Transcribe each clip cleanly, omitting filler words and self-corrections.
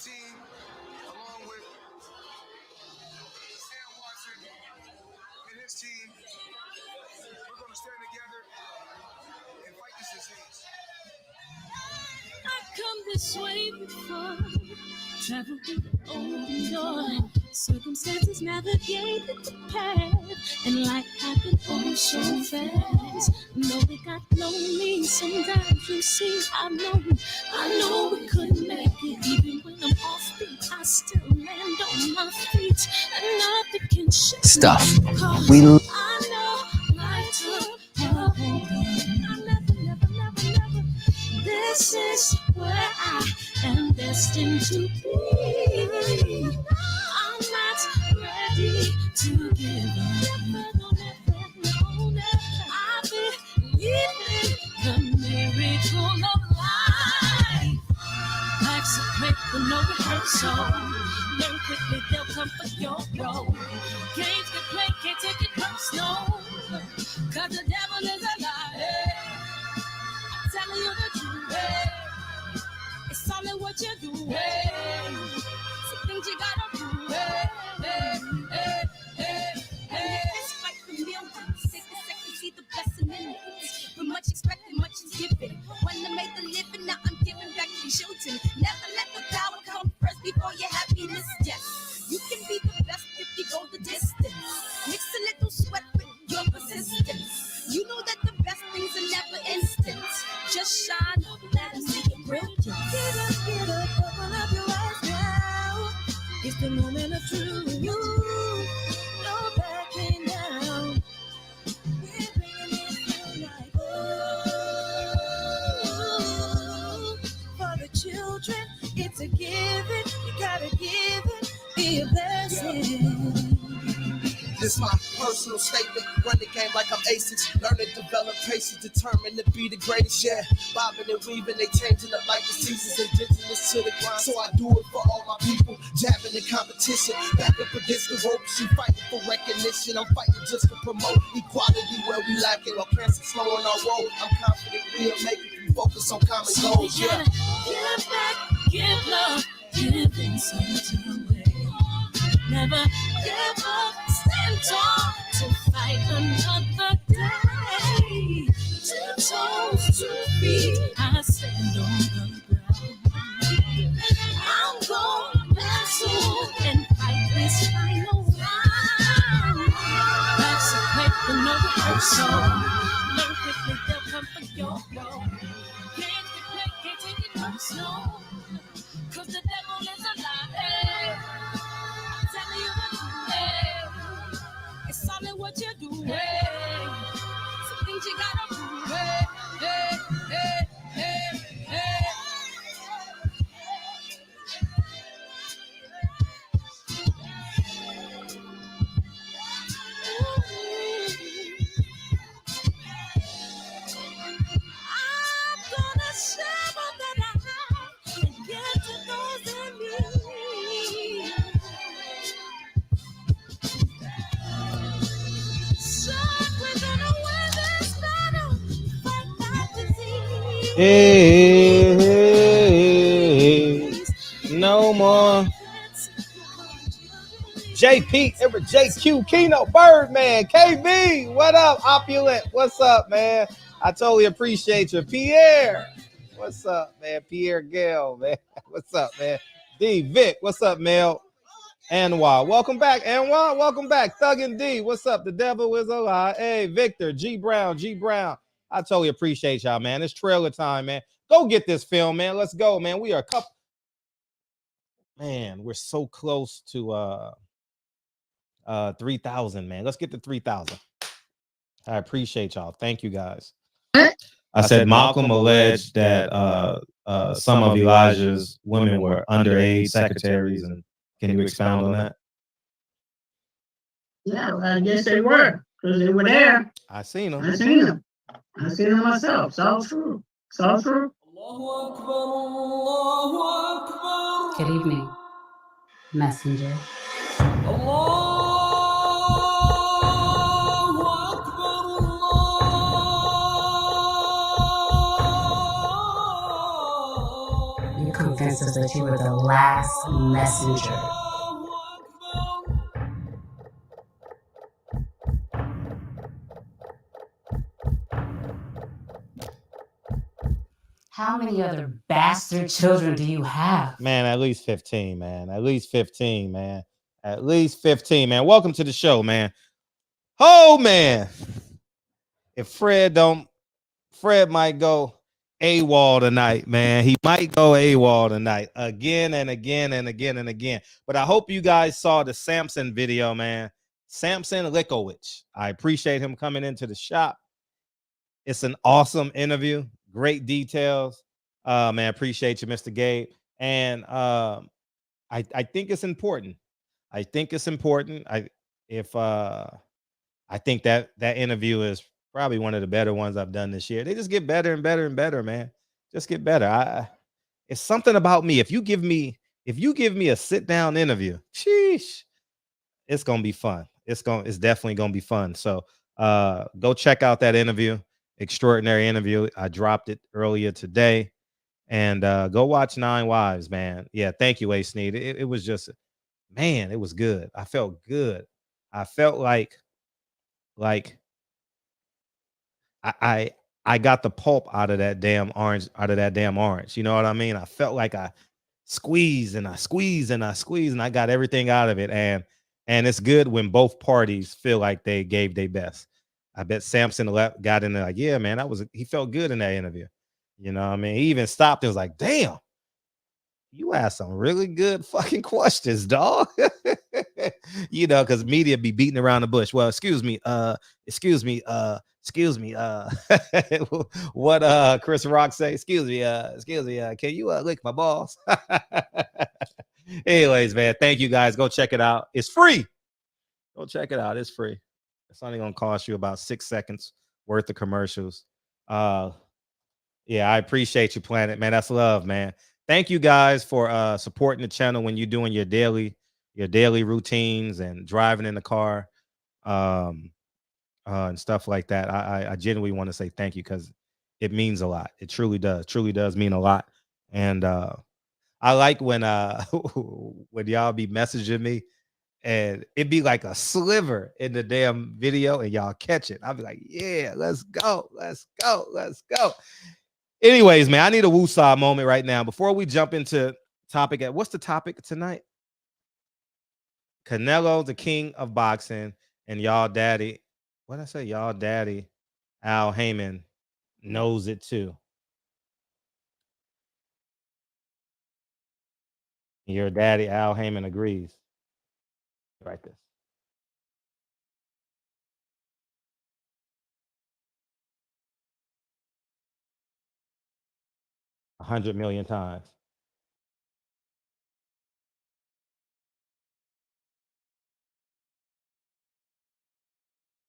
team, along with Sam Watson and his team, we're going to stand together and fight this disease. I've come this way before, traveled through the open door, circumstances navigated the path, and life happened all so fast. No, they got lonely sometimes, you see, I know we couldn't make it. Even when I'm off beat, I still land on my feet, and nothing can shake Stuff. me. I know life took a hold of me. I never. This is where I am destined to be. I'm not ready to give up. No. I believe in the miracle of life. Life's a play for no rehearsal. Learn quickly, they'll come for your role. Games can play, can't take it personal. Cause the devil is a liar. Telling you the truth, it's all in what you do, some things you gotta do, It's fight for millions, take a second, see the blessing in it. But much expected, much is given. When I made the living, now I'm giving back to children. Never let the power come first before your happiness, yes. You can be the best if you go the distance. Mix a little sweat with your persistence. You know that the best things are never instant. Just shine, let them see your brilliance. Get up, open up your eyes now. It's the moment of truth. No backing down. We're bringing it to life. Oh, for the children, it's a given. You gotta give it, be a blessing. This my personal statement. Run the game like I'm aces. Learn to develop patience, determined to be the greatest. Yeah, bobbing and weaving, they changing up like the seasons. Indigenous to the grind, so I do it for all my people. Jabbing the competition, back up against the ropes. You fighting for recognition. I'm fighting just to promote equality where we lack it. While cancer slowing our road, I'm confident we'll make it. We focus on common goals. Yeah. Give back, give love, give insight away. Never give up, stand tall to fight another day. 2 toes, 2 feet, I stand on the ground. I'm going back soon and fight this final round. Life's a play for no rehearsal. Learn quickly, they'll come for your role. Can't get play, can't take it personal. Cause the devil is a liar. Telling you the truth, it's all in what you do, some things you gotta do, I'm gonna share all that I have and give to those in need. So we're gonna win this battle, fight that disease. Hey, no more. JP, ever JQ, Keno, Birdman, KB, what up, Opulent? What's up, man? I totally appreciate you. Pierre, what's up, man? Pierre Gale, man. What's up, man? D, Vic, what's up, Mel? Anwar, welcome back. Anwar, welcome back. Thug and D, what's up? The devil is alive. Hey, Victor, G Brown. I totally appreciate y'all, man. It's trailer time, man. Go get this film, man. Let's go, man. We are a couple. Man, we're so close to 3,000, man. Let's get to 3,000. I appreciate y'all. Thank you, guys. I said Malcolm alleged that some of Elijah's women were underage secretaries, and can you expound on that? Yeah, well, I guess they were, because they were there. I seen them. I seen them myself. It's all true. Good evening, messenger. You come defense is that you were the last messenger. How many other bastard children do you have? Man, at least 15, man. At least 15, man. At least 15, man. Welcome to the show, man. Oh, man. If Fred might go AWOL tonight, man. He might go AWOL tonight again and again and again and again. But I hope you guys saw the Samson video, man. Samson Likowicz. I appreciate him coming into the shop. It's an awesome interview. Great details. Man, appreciate you, Mr. Gabe. And I think it's important. I think it's important. I think that interview is probably one of the better ones I've done this year. They just get better and better and better, man. Just get better. It's something about me. If you give me a sit down interview, sheesh, it's gonna be fun. It's definitely gonna be fun. So go check out that interview, extraordinary interview. I dropped it earlier today, and go watch 9 Wives, man. Yeah, thank you, A Sneed. It was just, man, it was good. I felt good. I felt like I got the pulp out of that damn orange, You know what I mean? I felt like I squeezed and I squeezed and I squeezed and I got everything out of it. And it's good when both parties feel like they gave their best. I bet Samson got in there like, yeah, man, he felt good in that interview. You know what I mean? He even stopped and was like, damn, you asked some really good fucking questions, dog. You know, because media be beating around the bush. Well, excuse me, what Chris Rock say? Excuse me, can you lick my balls? Anyways, man, thank you guys. Go check it out. It's free. Go check it out. It's free. It's only gonna cost you about 6 seconds worth of commercials. Yeah, I appreciate you, Planet, man. That's love, man. Thank you guys for supporting the channel when you're doing your daily routines and driving in the car, and stuff like that. I genuinely want to say thank you because it means a lot. It truly does mean a lot. And I like when when y'all be messaging me and it'd be like a sliver in the damn video and y'all catch it. I'll be like, yeah, let's go. Anyways, man, I need a woosah moment right now before we jump into topic. What's the topic tonight? Canelo, the king of boxing, and y'all daddy. What did I say? Y'all daddy, Al Haymon, knows it too. Your daddy, Al Haymon, agrees. Write this. 100 million times.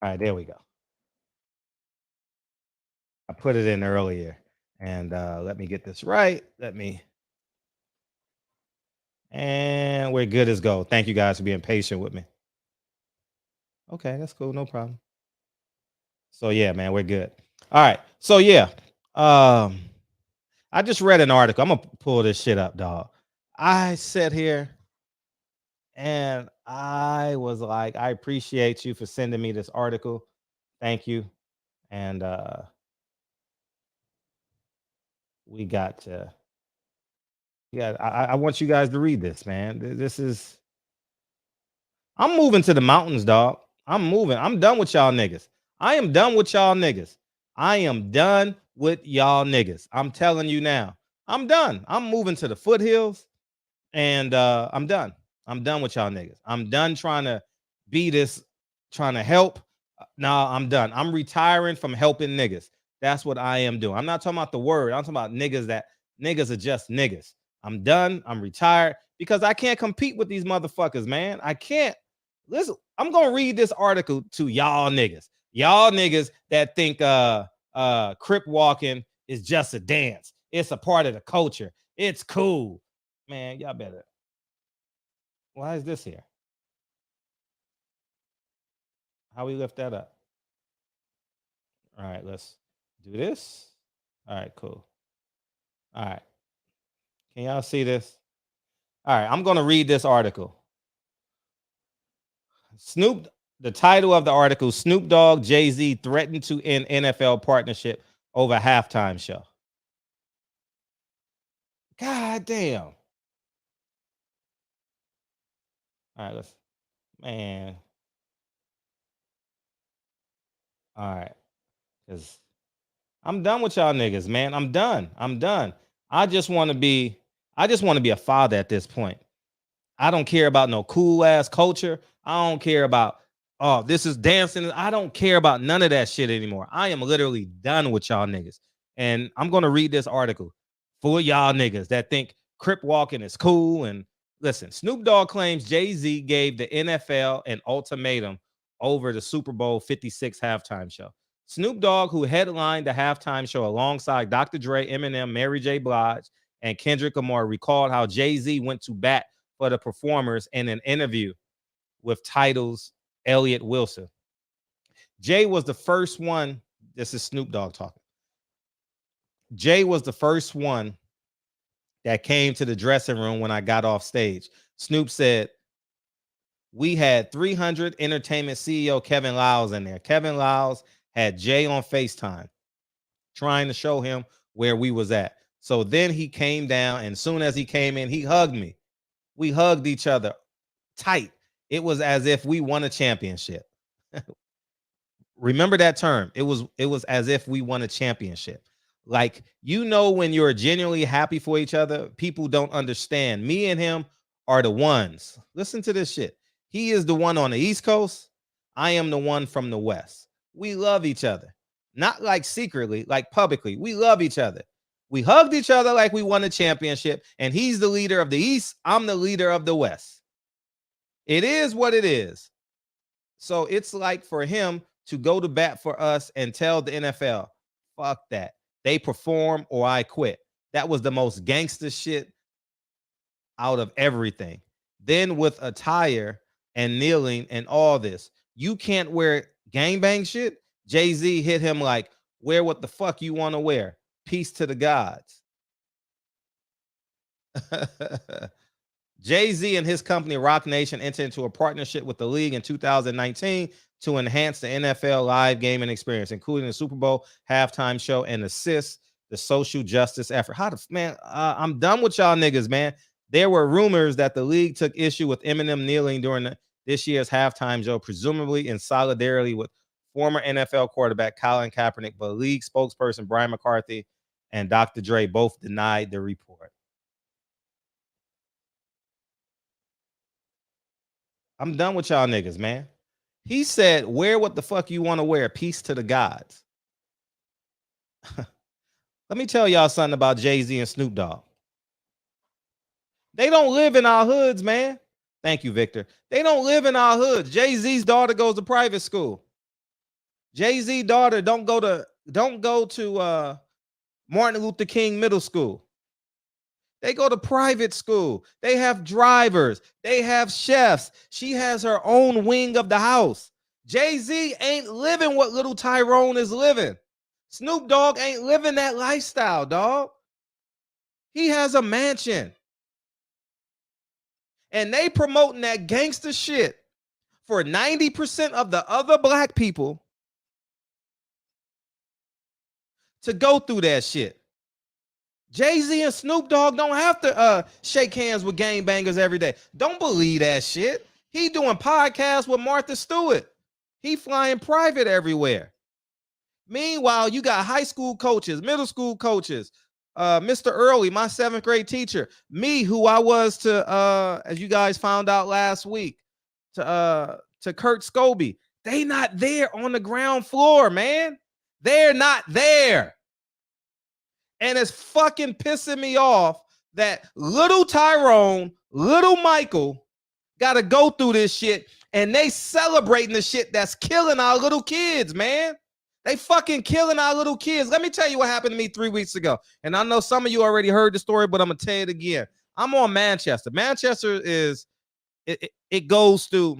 All right, there we go. I put it in earlier, and let me get this right. And we're good as go. Thank you guys for being patient with me. Okay, that's cool. No problem. So yeah, man, we're good. All right. So yeah, I just read an article. I'm gonna pull this shit up, dog. I sat here and I was like, I appreciate you for sending me this article. Thank you. And we got to, yeah, I want you guys to read this, man. This is, I'm moving to the mountains, dog. I'm moving. I'm done with y'all niggas. I am done with y'all niggas. I am done with y'all niggas. I'm telling you now. I'm done. I'm moving to the foothills and I'm done. I'm done with y'all niggas. I'm done trying to be this, trying to help. Nah, I'm done. I'm retiring from helping niggas. That's what I am doing. I'm not talking about the word. I'm talking about niggas that niggas are just niggas. I'm done. I'm retired because I can't compete with these motherfuckers, man. I can't. Listen, I'm gonna read this article to y'all niggas. Y'all niggas that think crip walking is just a dance. It's a part of the culture. It's cool. Man, y'all better. Why is this here? How we lift that up? All right, let's do this. All right, cool. All right. Can y'all see this? All right, I'm going to read this article. The title of the article, Snoop Dogg, Jay-Z threatened to end NFL partnership over halftime show. God damn. All right, man. All right. Because I'm done with y'all niggas, man. I'm done. I just want to be a father at this point. I don't care about no cool ass culture. I don't care about, oh, this is dancing. I don't care about none of that shit anymore. I am literally done with y'all niggas. And I'm going to read this article for y'all niggas that think crip walking is cool. And listen, Snoop Dogg claims Jay-Z gave the NFL an ultimatum over the Super Bowl 56 halftime show. Snoop Dogg, who headlined the halftime show alongside Dr. Dre, Eminem, Mary J. Blige, and Kendrick Lamar, recalled how Jay-Z went to bat for the performers in an interview with Tidal's Elliott Wilson. Jay was the first one. This is Snoop Dogg talking. Jay was the first one that came to the dressing room when I got off stage. Snoop said, we had 300 Entertainment CEO Kevin Liles in there. Kevin Liles had Jay on FaceTime trying to show him where we was at. So then he came down, and as soon as he came in, he hugged me. We hugged each other tight. It was as if we won a championship. Remember that term. It was as if we won a championship. Like, you know, when you're genuinely happy for each other, people don't understand. Me and him are the ones. Listen to this shit. He is the one on the East Coast. I am the one from the West. We love each other. Not like secretly, like publicly. We love each other. We hugged each other like we won a championship, and he's the leader of the East. I'm the leader of the West. It is what it is. So it's like for him to go to bat for us and tell the NFL, fuck that. They perform or I quit. That was the most gangster shit out of everything. Then with attire and kneeling and all this, you can't wear gangbang shit. Jay-Z hit him like, wear what the fuck you want to wear. Peace to the gods. Jay-Z and his company Roc Nation entered into a partnership with the league in 2019 to enhance the NFL live gaming experience, including the Super Bowl halftime show and assist the social justice effort. I'm done with y'all niggas, man. There were rumors that the league took issue with Eminem kneeling during this year's halftime show, presumably in solidarity with former NFL quarterback Colin Kaepernick, but league spokesperson Brian McCarthy and Dr. Dre both denied the report. I'm done with y'all niggas, man. He said, wear what the fuck you want to wear. Peace to the gods. Let me tell y'all something about Jay-Z and Snoop Dogg. They don't live in our hoods, man. Thank you, Victor. They don't live in our hoods. Jay-Z's daughter goes to private school. Jay-Z's daughter don't go to Martin Luther King Middle School. They go to private school. They have drivers. They have chefs. She has her own wing of the house. Jay-Z ain't living what little Tyrone is living. Snoop Dogg ain't living that lifestyle, dog. He has a mansion. And they promoting that gangster shit for 90% of the other black people to go through that shit. Jay-Z and Snoop Dogg don't have to shake hands with gangbangers every day. Don't believe that shit. He doing podcasts with Martha Stewart. He flying private everywhere. Meanwhile, you got high school coaches, middle school coaches, Mr. Early, my 7th grade teacher, me, who I was to, as you guys found out last week, to Kurt Scobie. They not there on the ground floor, man. They're not there. And it's fucking pissing me off that little Tyrone, little Michael got to go through this shit, and they celebrating the shit that's killing our little kids, man. They fucking killing our little kids. Let me tell you what happened to me 3 weeks ago. And I know some of you already heard the story, but I'm going to tell it again. I'm on Manchester. Manchester is, it goes through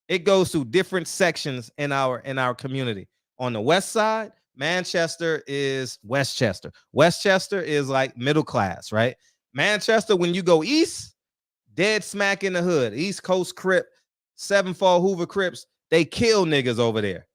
different sections in our community. On the west side, Manchester is Westchester. Westchester is like middle class, right? Manchester, when you go east, dead smack in the hood. East Coast Crip, 7-4 Hoover Crips, they kill niggas over there.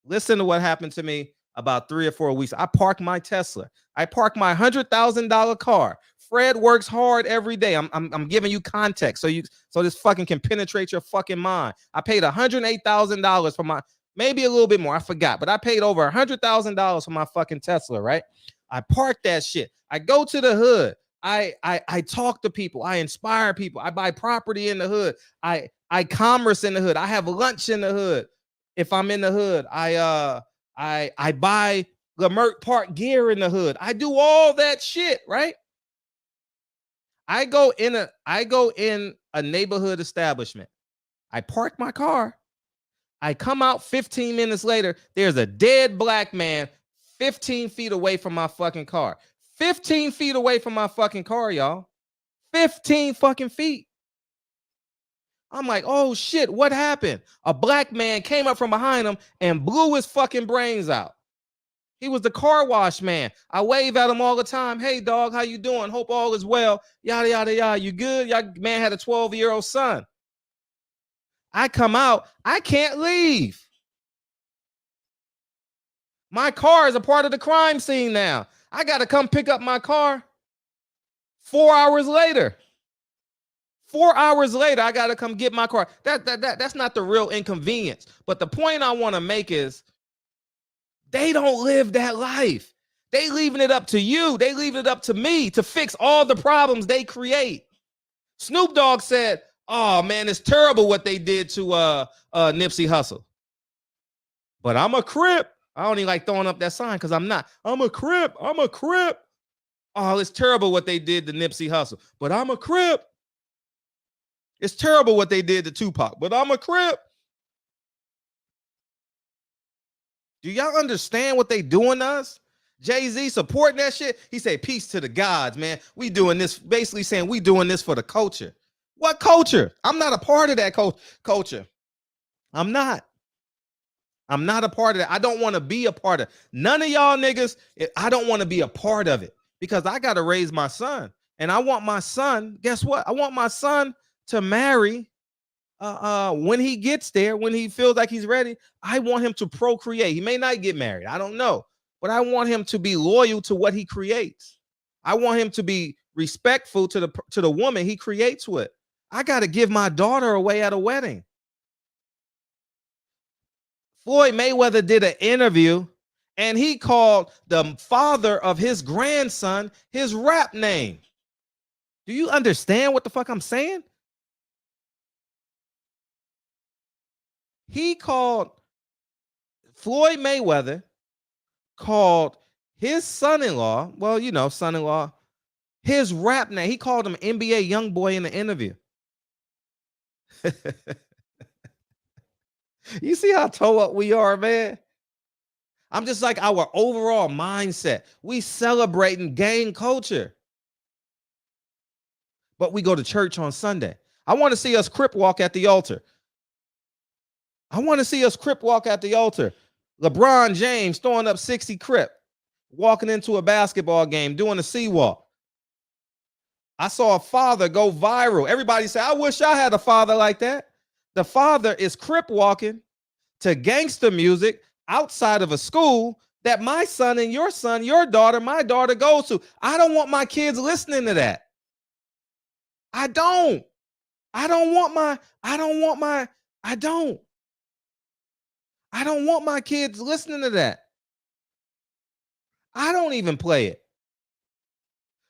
Listen to what happened to me about 3 or 4 weeks. I parked my Tesla. I parked my $100,000 car. Fred works hard every day. I'm giving you context so this fucking can penetrate your fucking mind. I paid $108,000 for my, maybe a little bit more, I forgot, but I paid over $100,000 for my fucking Tesla, right? I parked that shit. I go to the hood. I talk to people. I inspire people. I buy property in the hood. I commerce in the hood. I have lunch in the hood. If I'm in the hood, I buy Lamert Park gear in the hood. I do all that shit, right? I go in a neighborhood establishment. I park my car. I come out 15 minutes later. There's a dead black man 15 feet away from my fucking car. 15 feet away from my fucking car, y'all. 15 fucking feet. I'm like, oh shit, what happened? A black man came up from behind him and blew his fucking brains out. He was the car wash man. I wave at him all the time. Hey, dog, how you doing? Hope all is well. Yada, yada, yada. You good? Y'all man had a 12-year-old son. I come out. I can't leave. My car is a part of the crime scene now. I got to come pick up my car 4 hours later. 4 hours later, I got to come get my car. That's not the real inconvenience. But the point I want to make is they don't live that life. They leaving it up to you. They leaving it up to me to fix all the problems they create. Snoop Dogg said, oh, man, it's terrible what they did to Nipsey Hussle. But I'm a Crip. I don't even like throwing up that sign because I'm not. I'm a Crip. I'm a Crip. Oh, it's terrible what they did to Nipsey Hussle. But I'm a Crip. It's terrible what they did to Tupac. But I'm a Crip. Do y'all understand what they doing to us? Jay-Z supporting that shit. He said, peace to the gods, man. We doing this, basically saying we doing this for the culture. What culture? I'm not a part of that culture. I'm not a part of that. I don't want to be a part of it. None of y'all niggas, I don't want to be a part of it because I got to raise my son. And I want my son, guess what? I want my son to marry when he gets there, when he feels like he's ready. I want him to procreate. He may not get married. I don't know. But I want him to be loyal to what he creates. I want him to be respectful to the woman he creates with. I got to give my daughter away at a wedding. Floyd Mayweather did an interview and he called the father of his grandson his rap name. Do you understand what the fuck I'm saying? He called Floyd Mayweather, called his son-in-law, well, you know, son-in-law, his rap name. He called him NBA Youngboy in the interview. You see how toe up we are, man? I'm just like our overall mindset. We celebrating gang culture. But we go to church on Sunday. I want to see us Crip walk at the altar. I want to see us Crip walk at the altar. LeBron James throwing up 60 Crip, walking into a basketball game, doing a sea walk. I saw a father go viral. Everybody say, I wish I had a father like that. The father is Crip walking to gangster music outside of a school that my son and your son, your daughter, my daughter goes to. I don't want my kids listening to that. I don't want my kids listening to that. I don't even play it.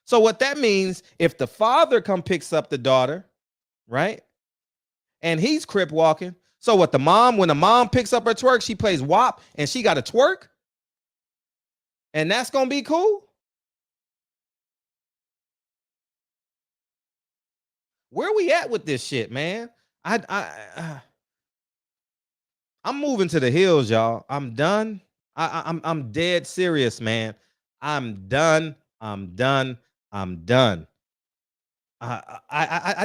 So what that means, if the father picks up the daughter, right? And he's Crip walking. So what, when the mom picks up her twerk, she plays WAP and she got a twerk? And that's going to be cool? Where we at with this shit, man? I'm moving to the hills, y'all. I'm done. I'm dead serious, man. I'm done. I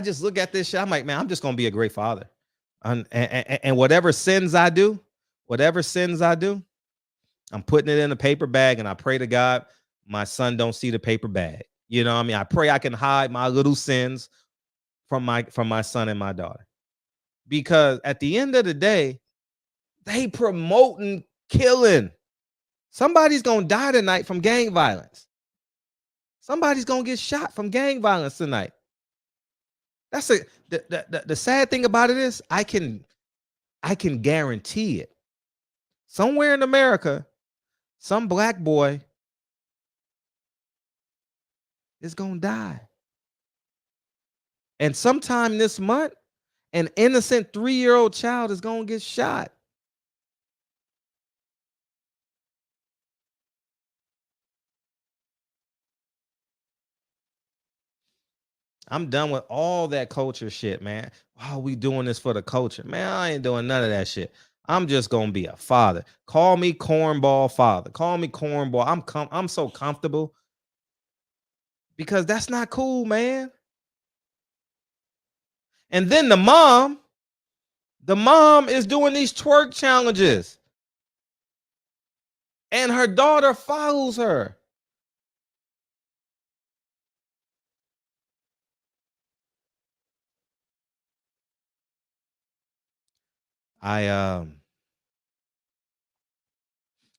just look at this shit. I'm like, man, I'm just gonna be a great father. And whatever sins I do, I'm putting it in a paper bag, and I pray to God my son don't see the paper bag. You know what I mean? I pray I can hide my little sins from my son and my daughter. Because at the end of the day, they promoting killing. Somebody's gonna die tonight from gang violence. Somebody's gonna get shot from gang violence tonight. That's the sad thing about it is I can guarantee it. Somewhere in America, some black boy is gonna die. And sometime this month, an innocent 3-year-old child is gonna get shot. I'm done with all that culture shit, man. Oh, we doing this for the culture. Man, I ain't doing none of that shit. I'm just gonna be a father. Call me cornball father. Call me cornball. I'm so comfortable because that's not cool, man. And then the mom is doing these twerk challenges. And her daughter follows her. I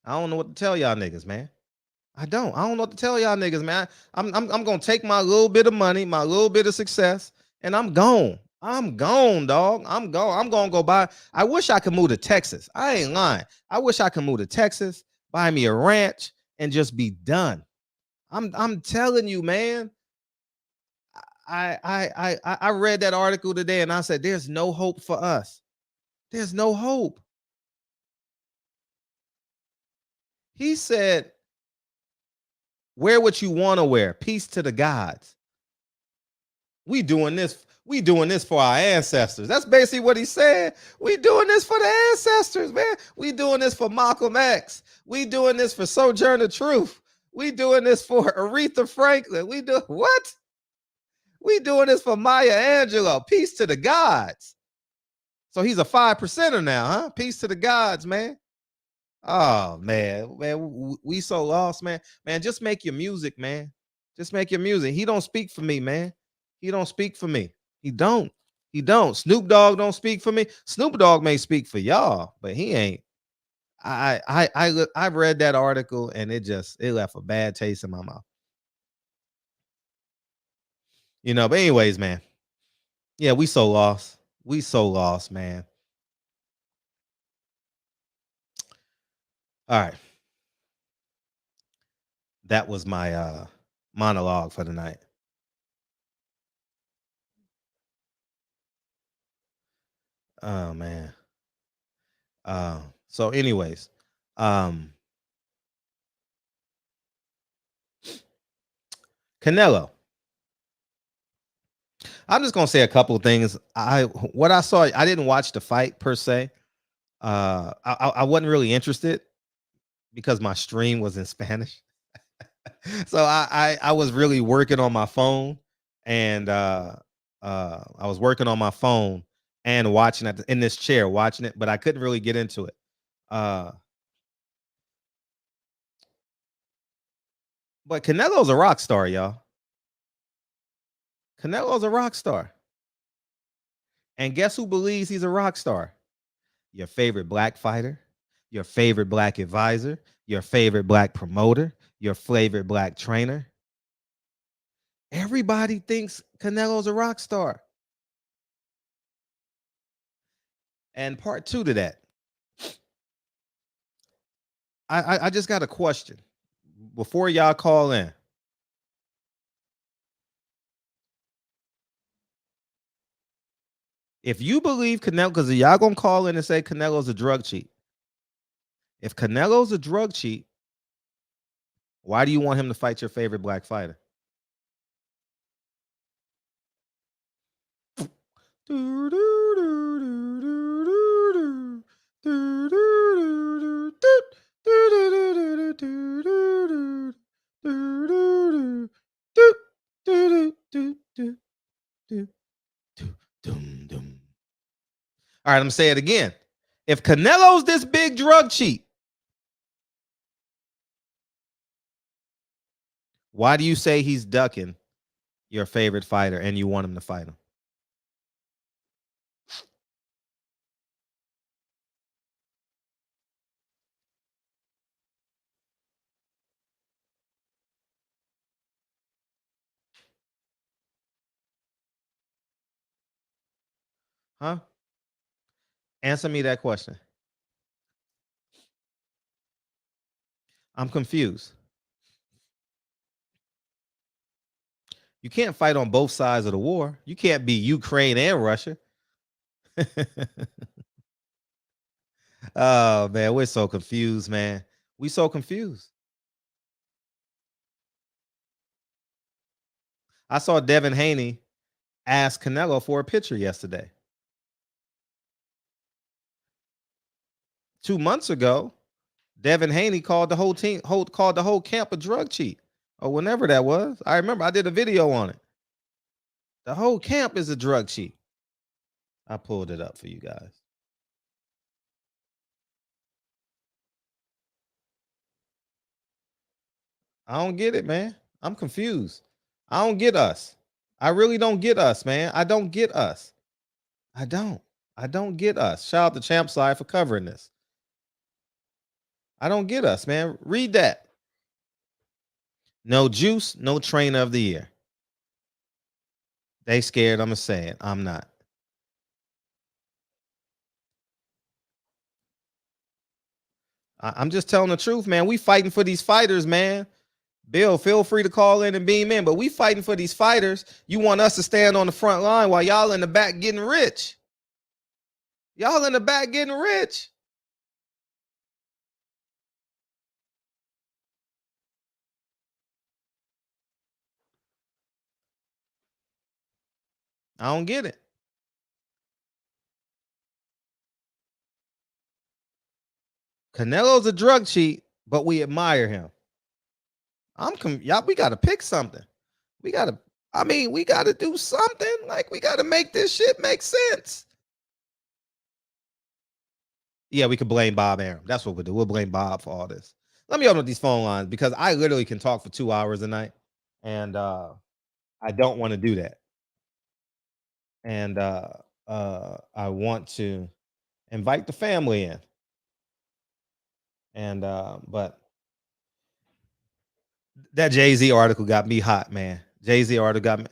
don't know what to tell y'all niggas, man. I don't know what to tell y'all niggas, man. I'm gonna take my little bit of money, my little bit of success, and I'm gone. I'm gone, dog. I'm gone. I'm gonna go buy. I wish I could move to Texas. I ain't lying. I wish I could move to Texas, buy me a ranch, and just be done. I'm telling you, man. I read that article today and I said, there's no hope for us. There's no hope. He said, wear what you want to wear. Peace to the gods. We doing this for our ancestors. That's basically what he said. We doing this for the ancestors, man. We doing this for Malcolm X. We doing this for Sojourner Truth. We doing this for Aretha Franklin. We do what? We doing this for Maya Angelou. Peace to the gods. So he's a 5%er now, huh? Peace to the gods, man. Oh man, we so lost, man. Man, just make your music, man. Just make your music. He don't speak for me, man. He don't speak for me. He don't. Snoop Dogg don't speak for me. Snoop Dogg may speak for y'all, but he ain't. I read that article and it left a bad taste in my mouth. You know, but anyways, man. Yeah, we so lost. We so lost, man. All right. That was my monologue for the night. Oh man. So anyways, Canelo. I'm just gonna say a couple of things. What I saw, I didn't watch the fight per se. I wasn't really interested because my stream was in Spanish. So I was really working on my phone, and I was working on my phone and watching it in this chair, watching it, but I couldn't really get into it. But Canelo's a rock star, y'all. Canelo's a rock star. And guess who believes he's a rock star? Your favorite black fighter, your favorite black advisor, your favorite black promoter, your favorite black trainer. Everybody thinks Canelo's a rock star. And part two to that, I just got a question before y'all call in. If you believe Canelo, because y'all gonna call in and say Canelo's a drug cheat. If Canelo's a drug cheat, why do you want him to fight your favorite black fighter? All right, I'm gonna say it again. If Canelo's this big drug cheat, Why do you say he's ducking your favorite fighter and you want him to fight him? Huh? Answer me that question. I'm confused. You can't fight on both sides of the war. You can't be Ukraine and Russia. Oh man, we're so confused, man. We so confused. I saw Devin Haney ask Canelo for a picture yesterday. 2 months ago, Devin Haney called the whole team, called the whole camp a drug cheat, or whenever that was. I remember I did a video on it. The whole camp is a drug cheat. I pulled it up for you guys. I don't get it, man. I'm confused. I don't get us. I really don't get us, man. I don't get us. I don't. I don't get us. Shout out to Champ Side for covering this. I don't get us, man. Read that. No juice, no trainer of the year. They scared. I'm going to say it. I'm not. I'm just telling the truth, man. We fighting for these fighters, man. Bill, feel free to call in and beam in, but we fighting for these fighters. You want us to stand on the front line while y'all in the back getting rich. Y'all in the back getting rich. I don't get it. Canelo's a drug cheat, but we admire him. Y'all, we gotta pick something. We gotta do something. Like, we gotta make this shit make sense. Yeah, we could blame Bob Arum. That's what we'll do. We'll blame Bob for all this. Let me open up these phone lines because I literally can talk for 2 hours a night, and I don't want to do that. And I want to invite the family in. And but that Jay-Z article got me hot, man. Jay-Z article got me.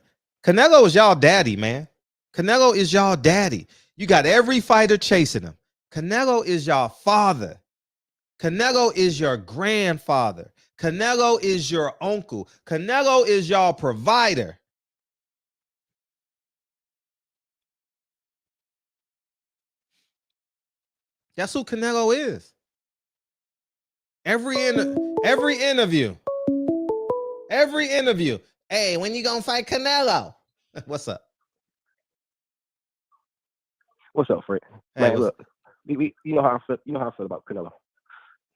Canelo is y'all daddy, man. Canelo is y'all daddy. You got every fighter chasing him. Canelo is y'all father. Canelo is your grandfather. Canelo is your uncle. Canelo is y'all provider. That's who Canelo is. Every interview. Hey, when you gonna fight Canelo? What's up? What's up, Fred? Hey, Man, look, you know how I feel. You know how I feel about Canelo.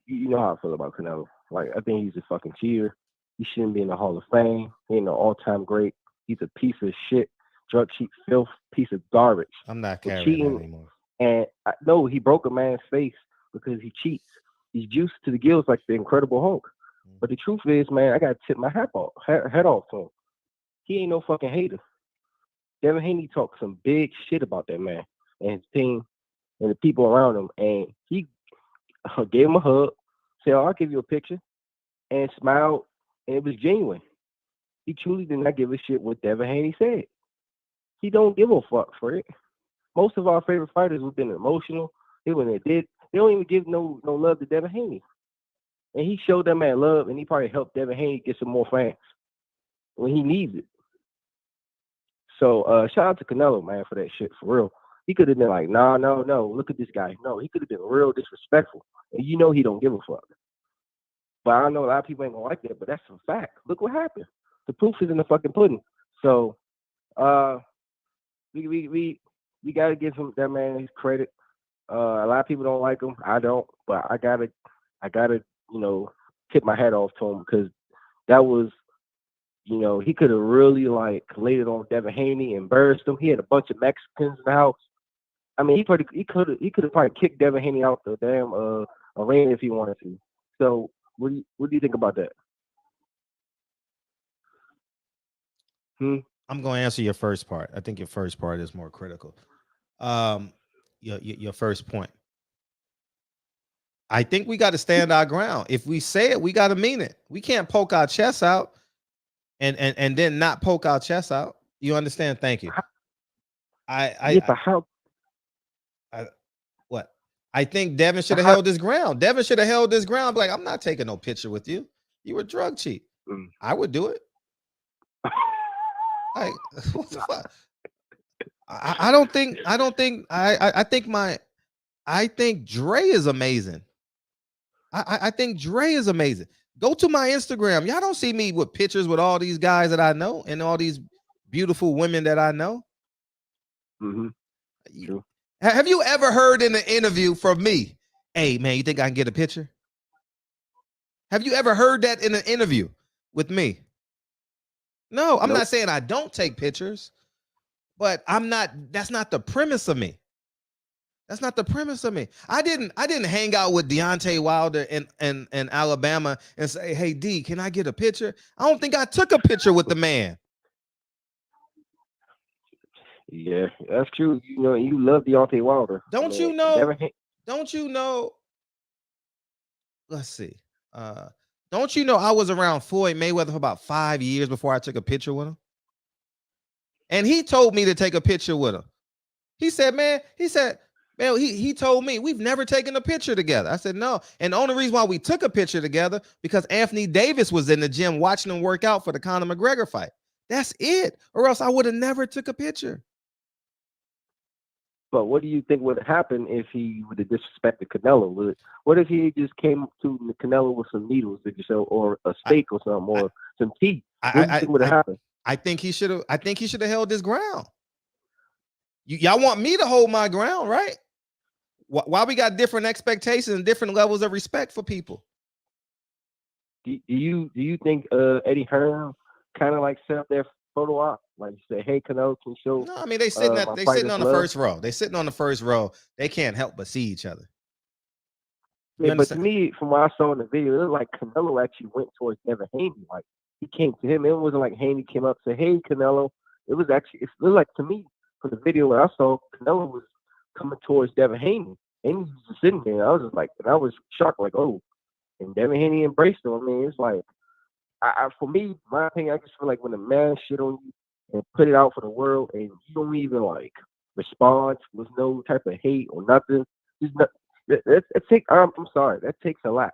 You know how I feel about Canelo. Like, I think he's a fucking cheater. He shouldn't be in the Hall of Fame. He ain't an all-time great. He's a piece of shit, drug cheat, filth, piece of garbage. I'm not carrying that anymore. And I know he broke a man's face because he cheats. He's juiced to the gills like the Incredible Hulk. But the truth is, man, I gotta tip my head off to him. He ain't no fucking hater. Devin Haney talked some big shit about that man and his team and the people around him, and he gave him a hug, said, "Oh, I'll give you a picture," and smiled, and it was genuine. He truly did not give a shit what Devin Haney said. He don't give a fuck for it. Most of our favorite fighters have been emotional. They don't even give no love to Devin Haney. And he showed that man love, and he probably helped Devin Haney get some more fans when he needs it. So shout out to Canelo, man, for that shit, for real. He could have been like, no, look at this guy. No, he could have been real disrespectful. And you know he don't give a fuck. But I know a lot of people ain't gonna like that, but that's a fact. Look what happened. The proof is in the fucking pudding. So we gotta give him, that man, his credit. A lot of people don't like him. I don't, but I gotta, tip my hat off to him, because that was, he could have really like laid it on Devin Haney and embarrassed him. He had a bunch of Mexicans in the house. I mean, he could have probably kicked Devin Haney out the damn arena if he wanted to. So what do you think about that? I'm going to answer your first part. I think your first part is more critical. Your first point. I think we got to stand our ground. If we say it, we got to mean it. We can't poke our chests out and then not poke our chests out. You understand? Thank you. What? I think Devin should have held his ground. Devin should have held his ground. Like, I'm not taking no picture with you. You were drug cheat. I would do it. Like, what the fuck? I think Dre is amazing. I think Dre is amazing. Go to my Instagram. Y'all don't see me with pictures with all these guys that I know and all these beautiful women that I know. True. Have you ever heard in an interview from me, hey, man, you think I can get a picture? Have you ever heard that in an interview with me? No, I'm not saying I don't take pictures, but that's not the premise of me. That's not the premise of me. I didn't hang out with Deontay Wilder in Alabama and say, hey, D, can I get a picture? I don't think I took a picture with the man. Yeah, that's true. You know, you love Deontay Wilder. Don't you know? Let's see. Don't you know I was around Floyd Mayweather for about 5 years before I took a picture with him? And he told me to take a picture with him. He said, he told me we've never taken a picture together. I said, no. And the only reason why we took a picture together because Anthony Davis was in the gym watching him work out for the Conor McGregor fight. That's it. Or else I would have never took a picture. But what do you think would happen if he would have disrespected Canelo? What if he just came to Canelo with some needles, or a steak or something, or some tea? What do you think would have happened? I think he should have held his ground. Y'all want me to hold my ground, right? Why we got different expectations and different levels of respect for people? Do you think Eddie Hearn kind of like set up their photo op? Like you say, hey, Canelo can show. No, I mean they sitting on the first row. They sitting on the first row. They can't help but see each other. Yeah, but to me, from what I saw in the video, it looked like Canelo actually went towards Devin Haney. Like he came to him. It wasn't like Haney came up and said, hey, Canelo. It was actually, it looked like to me from the video where I saw Canelo was coming towards Devin Haney. Haney was just sitting there. I was just like, and I was shocked, like, oh. And Devin Haney embraced him. I mean, it's like, for me, my opinion, I just feel like when a man shit on you and put it out for the world, and you don't even like respond with no type of hate or nothing, I'm sorry, that takes a lot.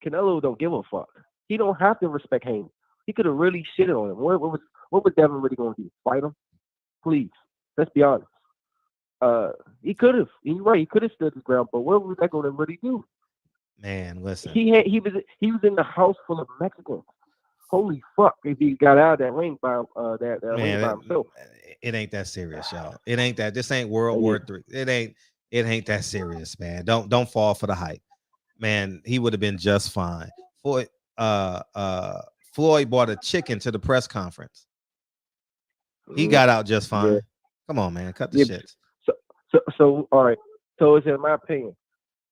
Canelo don't give a fuck. He don't have to respect Haney. He could have really shitted on him. What was Devin really going to do? Fight him? Please, let's be honest. He could have. You're right. He could have stood his ground, but what was that going to really do? Man, listen. He was in the house full of Mexicans. Holy fuck! If he got out of that ring by ring by himself, it ain't that serious, y'all. It ain't that. This ain't World War III. It ain't that serious, man. Don't fall for the hype, man. He would have been just fine. Floyd bought a chicken to the press conference. He got out just fine. Yeah. Come on, man. Cut the shit. So all right. So it's in my opinion,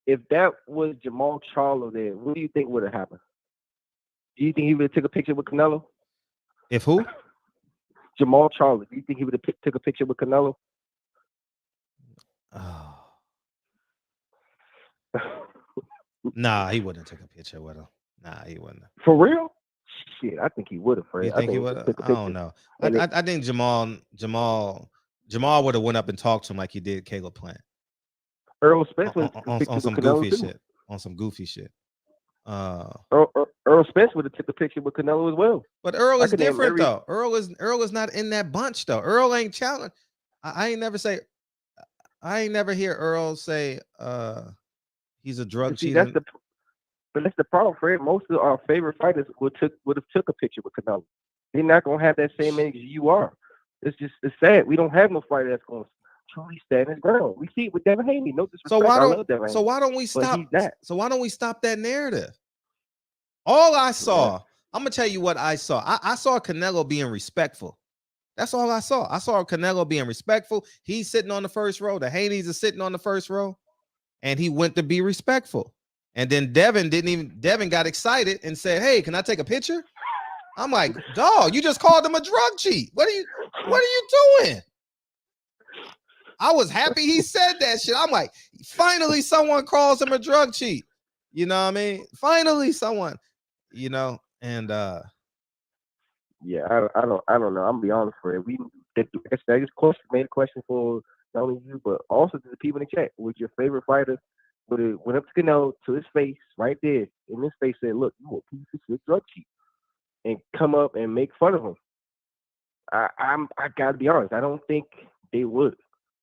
if that was Jamal Charlo there, what do you think would have happened? Do you think he would have took a picture with Canelo? If who? Jamal Charlo. Do you think he would have took a picture with Canelo? Oh. Nah, he wouldn't have took a picture with him. Nah, he wouldn't. For real? Shit, I think he would have, Fred. You think he would have? I don't know. I think Jamal would have went up and talked to him like he did Caleb Plant. Earl Spence on some goofy shit. On some goofy shit. Earl Spence would have took a picture with Canelo as well. But Earl is different though. Earl is not in that bunch though. Earl ain't challenged. I ain't never hear Earl say he's a drug cheater. But that's the problem, Fred. Most of our favorite fighters would have took a picture with Canelo. They're not gonna have that same energy you are. It's sad. We don't have no fighter that's gonna truly stand his ground. We see it with Devin Haney. No disrespect. So why don't we stop? So why don't we stop that narrative? All I saw, I'm gonna tell you what I saw. I saw Canelo being respectful. That's all I saw. I saw Canelo being respectful. He's sitting on the first row. The Haneys are sitting on the first row, and he went to be respectful. And then Devin got excited and said, "Hey, can I take a picture?" I'm like, dog, you just called him a drug cheat. What are you doing? I was happy he said that shit. I'm like, finally someone calls him a drug cheat. You know what I mean? Finally someone, you know, and Yeah, I don't know. I'm gonna be honest for it. I just made a question for not only you but also to the people in the chat. Was your favorite fighter? But it went up to Canelo to his face right there, in his face said, "Look, you a piece of shit drug cheat," and come up and make fun of him. I gotta be honest. I don't think they would,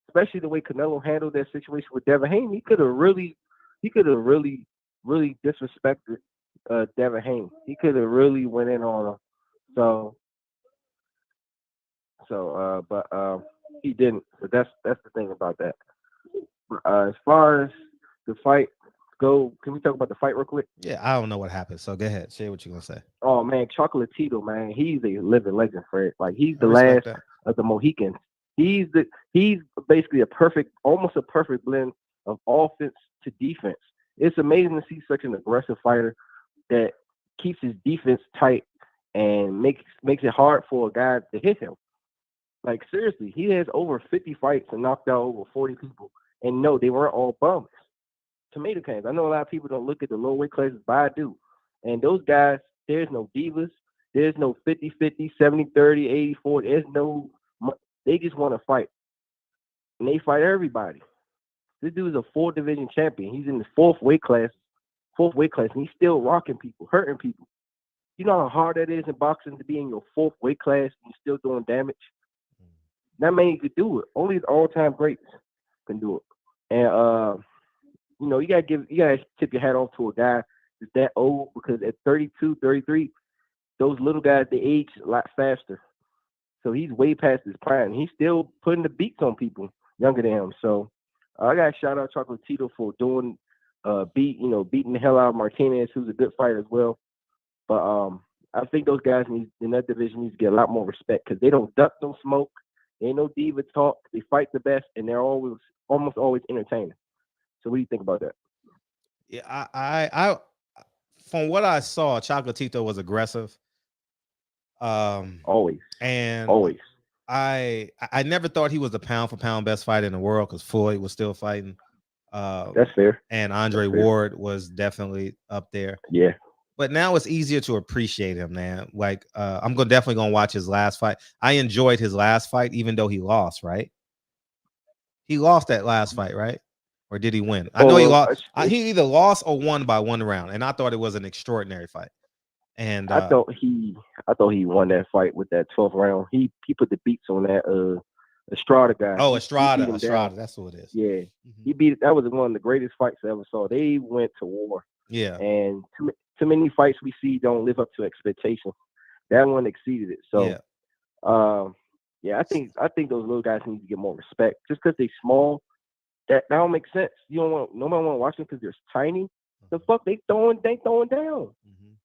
especially the way Canelo handled that situation with Devin Haney. He could have really disrespected Devin Haney. He could have really went in on him. But he didn't. So that's the thing about that. As far as the fight go, can we talk about the fight real quick? yeah, I don't know what happened. So go ahead, say what you're gonna say. Oh man, Chocolatito, man, he's a living legend, Fred. Like he's the last of the Mohicans. He's basically almost a perfect blend of offense to defense. It's amazing to see such an aggressive fighter that keeps his defense tight and makes it hard for a guy to hit him. Like seriously, he has over 50 fights and knocked out over 40 people. And no, they weren't all bums. Tomato cans. I know a lot of people don't look at the low weight classes, but I do. And those guys, there's no divas. There's no 50-50, 70-30, 80-40. There's no. They just want to fight. And they fight everybody. This dude is a 4-division champion. He's in the fourth weight class, and he's still rocking people, hurting people. You know how hard that is in boxing to be in your fourth weight class and you're still doing damage? Not many could do it. Only the all-time greats can do it. And you gotta tip your hat off to a guy that's that old, because at 32, 33, those little guys, they age a lot faster. So he's way past his prime. He's still putting the beats on people younger than him. So I gotta shout out Chocolatito for doing beating the hell out of Martinez, who's a good fighter as well. But I think those guys in that division need to get a lot more respect, because they don't duck no smoke. They ain't no diva talk. They fight the best, and they're almost always entertaining. So what do you think about that? Yeah, I from what I saw, Chocolatito was aggressive. Always. I never thought he was the pound for pound best fighter in the world, because Floyd was still fighting. That's fair. And Andre Ward was definitely up there. Yeah. But now it's easier to appreciate him, man. Like I'm definitely gonna watch his last fight. I enjoyed his last fight, even though he lost, right? He lost that last fight, right? Or did he win? I know he lost. He either lost or won by 1 round, and I thought it was an extraordinary fight. And I thought he won that fight with that 12th round. He put the beats on that Estrada guy. Oh, Estrada, that's who it is. Yeah, he beat. That was one of the greatest fights I ever saw. They went to war. Yeah, and too many fights we see don't live up to expectations. That one exceeded it. So, I think those little guys need to get more respect. Just because they're small, that don't make sense. Nobody want to watch them because they're tiny. The fuck they throwing down.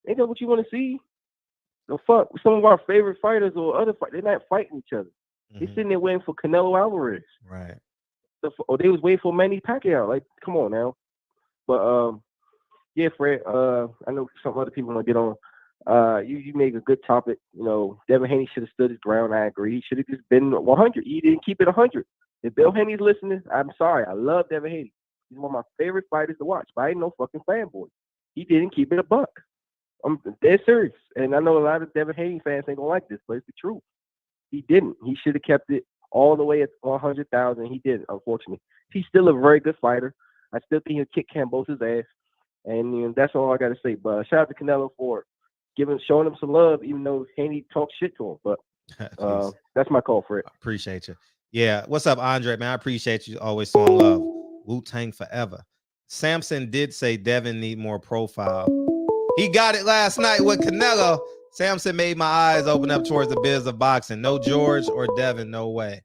Ain't that what you want to see? The fuck, some of our favorite fighters or other fighters, they're not fighting each other. They sitting there waiting for Canelo Alvarez. Right. Or they was waiting for Manny Pacquiao. Like, come on now. But yeah, Fred. I know some other people want to get on. You make a good topic. Devin Haney should have stood his ground. I agree. He should have just been 100. He didn't keep it 100. If Bill Haney's listening, I'm sorry. I love Devin Haney. He's one of my favorite fighters to watch. But I ain't no fucking fanboy. He didn't keep it a buck. I'm dead serious. And I know a lot of Devin Haney fans ain't gonna like this, but it's the truth. He didn't. He should have kept it all the way at 100,000. He didn't, unfortunately. He's still a very good fighter. I still think he'll kick Cambosa's ass. And that's all I got to say. But shout out to Canelo for showing him some love, even though Haney talked shit to him. But that's my call for it. Appreciate you. Yeah. What's up, Andre, man? I appreciate you always showing love. Wu-Tang forever. Samson did say Devin need more profile. He got it last night with Canelo. Samson made my eyes open up towards the biz of boxing. No George or Devin, no way.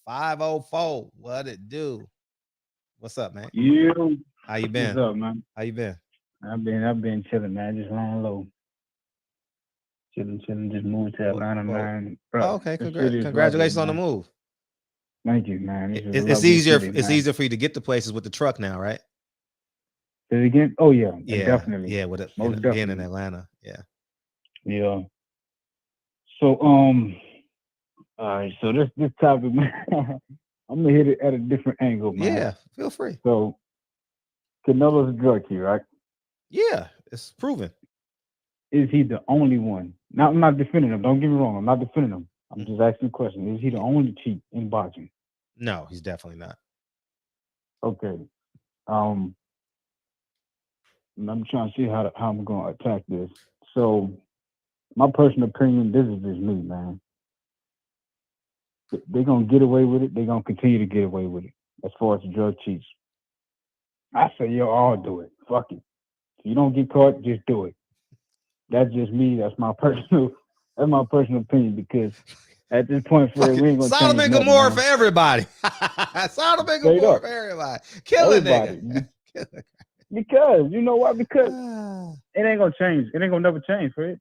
504. What it do? What's up, man? You. How you been? What's up, man? How you been? I've been chilling, man. Just laying low. Chilling. Just moved to Atlanta, man. Bro, okay, congratulations on the move. Thank you, man. It's easier. It's easier for you to get to places with the truck now, right? Did it again? Oh yeah, Yeah, definitely. yeah, with it Most being in definitely. Atlanta. Yeah. Yeah. So all right. So this topic, man, I'm gonna hit it at a different angle, man. Yeah, feel free. So Canelo's a drug key, right? Yeah, it's proven. Is he the only one? Now I'm not defending him. Don't get me wrong. I'm not defending him. I'm Mhm. just asking a question. Is he the only cheat in boxing? No, he's definitely not. Okay. Um, and I'm trying to see how I'm gonna attack this. So my personal opinion, this is just me, man. They're gonna get away with it. They're gonna continue to get away with it. As far as the drug cheats, I say yo, all do it. Fuck it. If you don't get caught, just do it. That's just me. That's my personal opinion because at this point, Fred, we ain't gonna Sodom change and nothing, Gomorrah man. for everybody. Sodom and Straight Gomorrah up, for everybody. Kill a everybody. nigga. Because you know why? Because it ain't gonna change. It ain't gonna never change, Fred.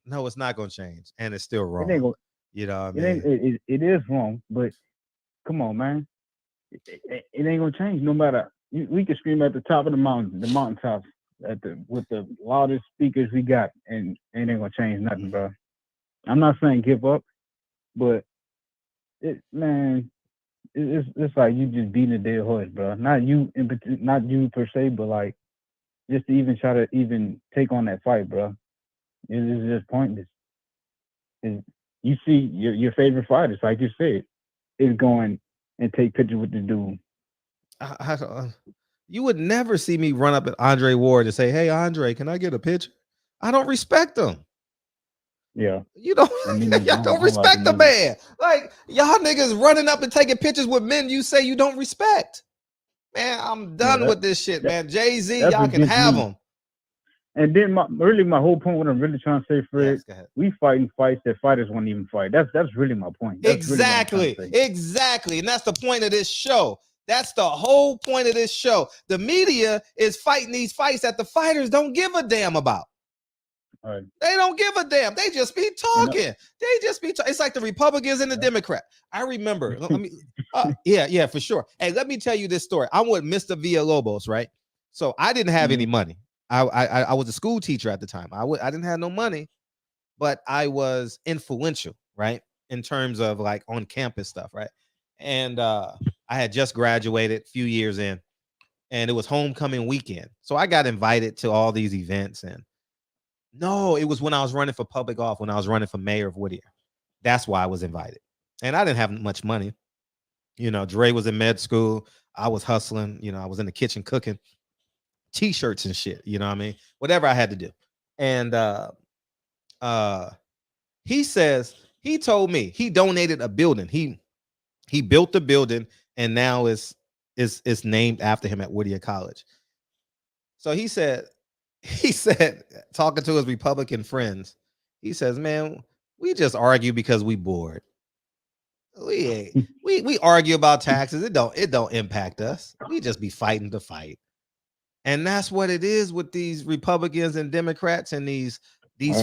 No, it's not gonna change, and it's still It ain't wrong. gonna. You know what I It ain't. mean? It is wrong, but come on, man. It ain't gonna change. No matter. We can scream at the top of the mountaintops, with the loudest speakers we got, and it ain't gonna change nothing, bro. I'm not saying give up, but it's like you just beating a dead horse, bro. Not you per se, but like just to even try to even take on that fight, bro. It's just pointless. You see your favorite fighters, like you said, is going and take pictures with the dude. You would never see me run up at Andre Ward and say, "Hey, Andre, can I get a picture?" I don't respect him. Yeah. You don't, I y'all don't don't like respect the him either. man. Like y'all niggas running up and taking pictures with men you say you don't respect. Man, I'm done Yeah, with this shit, man. Jay-Z, that's y'all can against have me. him. And then my whole point, what I'm really trying to say, Fred, Yes, go ahead. we fighting fights that fighters won't even fight. That's really my point. That's really what I'm trying to say. Exactly. And that's the point of this show. That's the whole point of this show. The media is fighting these fights that the fighters don't give a damn about. All right. They don't give a damn. They just be talking. They just be talking. It's like the Republicans and the Democrat. I remember. Let me. Yeah, for sure. Hey, let me tell you this story. I'm with Mr. Villalobos, right? So I didn't have any money. I was a school teacher at the time. I didn't have no money, but I was influential, right? In terms of like on campus stuff, right? And I had just graduated a few years in, and it was homecoming weekend. So I got invited to all these events. And no, it was when I was running for public office, when I was running for mayor of Whittier. That's why I was invited. And I didn't have much money. You know, Dre was in med school. I was hustling. You know, I was in the kitchen cooking t-shirts and shit. You know what I mean? Whatever I had to do. And he told me he donated a building. He built the building, and now it's named after him at Whittier College. So he said, talking to his Republican friends, he says, "Man, we just argue because we bored. We argue about taxes. It don't impact us. We just be fighting to fight." And that's what it is with these Republicans and Democrats and these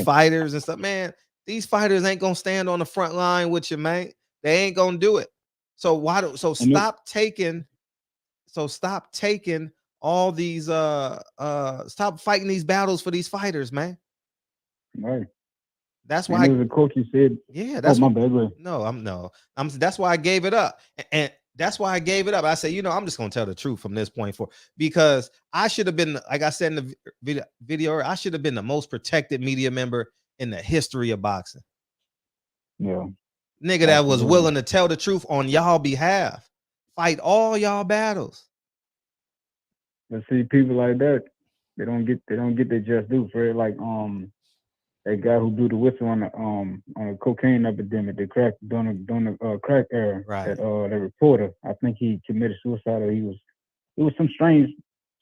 fighters and stuff. Man, these fighters ain't gonna stand on the front line with you, man. They ain't gonna do it. So stop taking all these stop fighting these battles for these fighters, man. Right. That's why there was a quote you said. Yeah, that's my bad. Way. That's why I gave it up. And that's why I gave it up. I said, I'm just gonna tell the truth from this point forward, because I should have been, like I said in the video, I should have been the most protected media member in the history of boxing. Yeah. Nigga that was willing to tell the truth on y'all behalf, fight all y'all battles. But see, people like that, they don't get their just due for it. Like that guy who blew the whistle on a cocaine epidemic, the crack during the crack era. Right. That reporter, I think he committed suicide, or it was some strange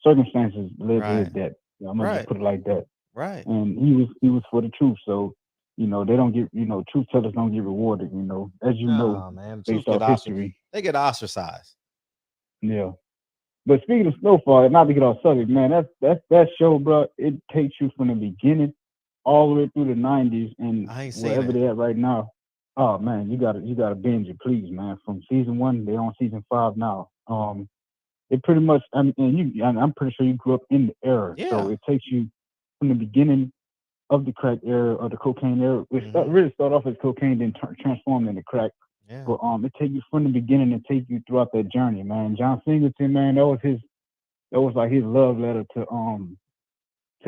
circumstances led to his death. I'm gonna just put it like that. Right. And he was for the truth. So, they don't get, truth tellers don't get rewarded, as man, based off history. They get ostracized. Yeah. But speaking of Snowfall, not to get off subject, man, that show, bro, it takes you from the beginning all the way through the 90s and wherever they're at right now. Oh man, you gotta binge it, please, man. From season 1, they're on season 5 now. it pretty much. I mean, I'm pretty sure you grew up in the era, so it takes you from the beginning of the crack era or the cocaine era. It really start off as cocaine, then transform into crack. Yeah. But it take you from the beginning and take you throughout that journey, man. John Singleton, man, that was like his love letter to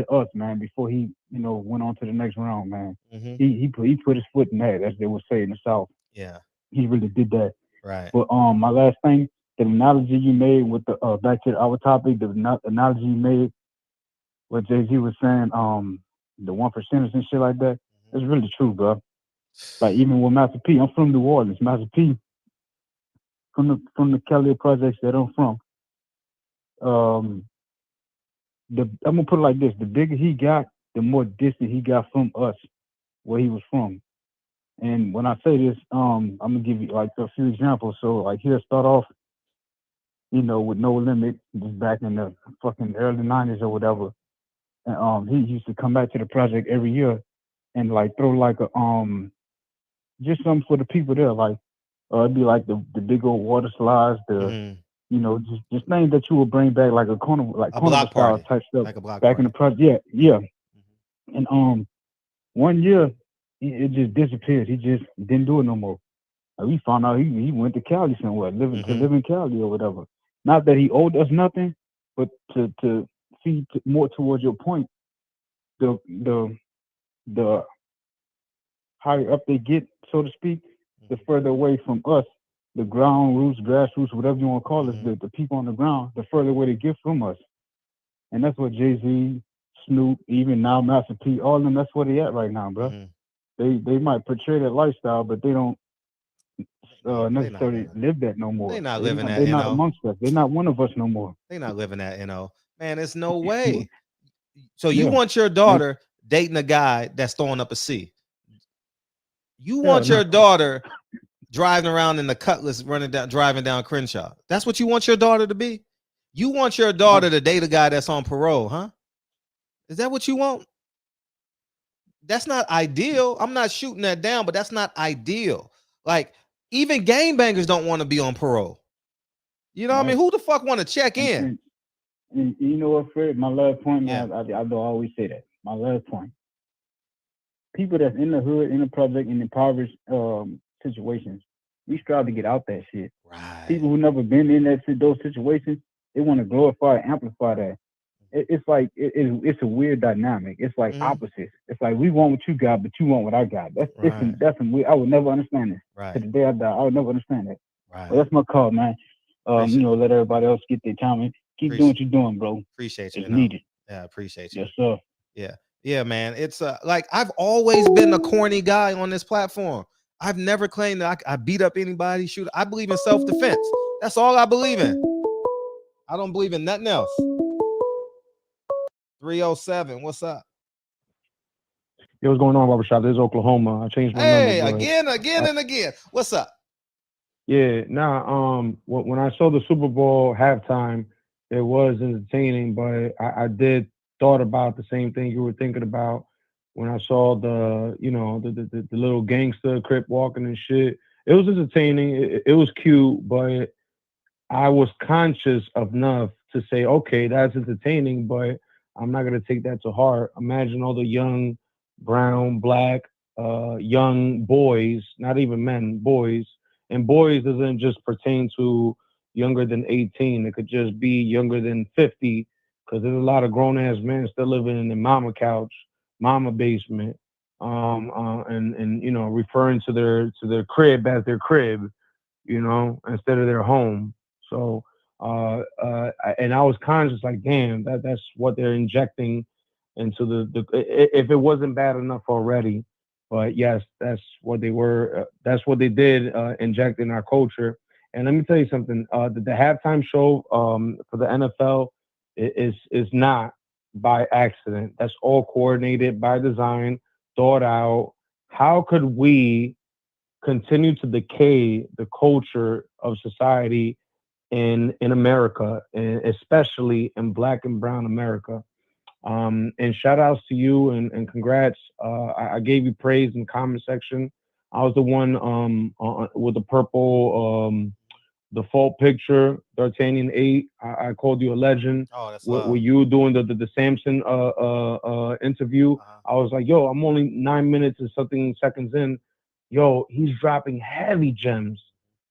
us, man. Before he, went on to the next round, man. He put his foot in that, as they would say in the South. Yeah. He really did that. Right. But my last thing, the analogy you made with the back to our topic, the analogy you made, what Jay-Z was saying, the 1%ers and shit like that, it's really true, bro. Like even with Master P, I'm from New Orleans. Master P, from the Kelly projects that I'm from. I'm gonna put it like this: the bigger he got, the more distant he got from us, where he was from. And when I say this, I'm gonna give you like a few examples. So like he'll start off, with No Limit, just back in the fucking early '90s or whatever. And he used to come back to the project every year and like throw like a just something for the people there. Like it'd be like the big old water slides, just things that you would bring back, like a carnival style type stuff, like a block back party. in the project. Yeah. And one year it just disappeared. He just didn't do it no more. Like, we found out he went to Cali somewhere, to live in Cali or whatever. Not that he owed us nothing, but to see more towards your point, the higher up they get, so to speak, the further away from us, the ground roots, grassroots, whatever you want to call it, the people on the ground, the further away they get from us. And that's what Jay-Z, Snoop, even now Master P, all of them, that's where they at right now, bro. They might portray that lifestyle, but they don't necessarily live that no more. They're not living that. They're not amongst us. They're not one of us no more. They're not living that. Man, there's no way. So you want your daughter dating a guy that's throwing up a C. You want your daughter driving around in the Cutlass, driving down Crenshaw. That's what you want your daughter to be. You want your daughter to date a guy that's on parole, huh? Is that what you want? That's not ideal. I'm not shooting that down, but that's not ideal. Like, even gangbangers don't want to be on parole. You know what I mean? Who the fuck want to check in? And you know what, Fred? My last point, I always say that. My last point. People that's in the hood, in the project, in impoverished situations, we strive to get out that shit. Right. People who never been in those situations, they want to glorify and amplify that. It's like it's a weird dynamic. It's like opposites. It's like we want what you got, but you want what I got. That's some weird. I would never understand this. Right. To the day I die, I would never understand that. Right. But that's my call, man. Let everybody else get their time and keep doing what you're doing, bro. Appreciate you. It's needed. Yeah, appreciate you. Yes, sir. Yeah. Yeah, man. It's like I've always been a corny guy on this platform. I've never claimed that I beat up anybody, shoot. I believe in self-defense. That's all I believe in. I don't believe in nothing else. 307, what's up? Yo, what's going on, Barbershop? This is Oklahoma. I changed my number. Again. What's up? Yeah, when I saw the Super Bowl halftime, it was entertaining, but I did thought about the same thing you were thinking about when I saw the little gangster Crip walking and shit. It was entertaining. It was cute, but I was conscious enough to say, okay, that's entertaining, but I'm not going to take that to heart. Imagine all the young, brown, black, young boys, not even men, boys. And boys doesn't just pertain to younger than 18. It could just be younger than 50, because there's a lot of grown-ass men still living in the mama couch, mama basement, and referring to their crib as their crib, instead of their home. So, and I was conscious, like, damn, that's what they're injecting into the if it wasn't bad enough already, but yes, that's what they were. That's what they did, inject in our culture. And let me tell you something. The halftime show for the NFL is not by accident. That's all coordinated by design, thought out. How could we continue to decay the culture of society in America, and especially in Black and Brown America? And shout outs to you and congrats. I gave you praise in the comment section. I was the one with the purple default picture, D'Artagnan 8. I called you a legend. Oh, that's With you doing the Samson interview, I was like, yo, I'm only 9 minutes and something seconds in. Yo, he's dropping heavy gems,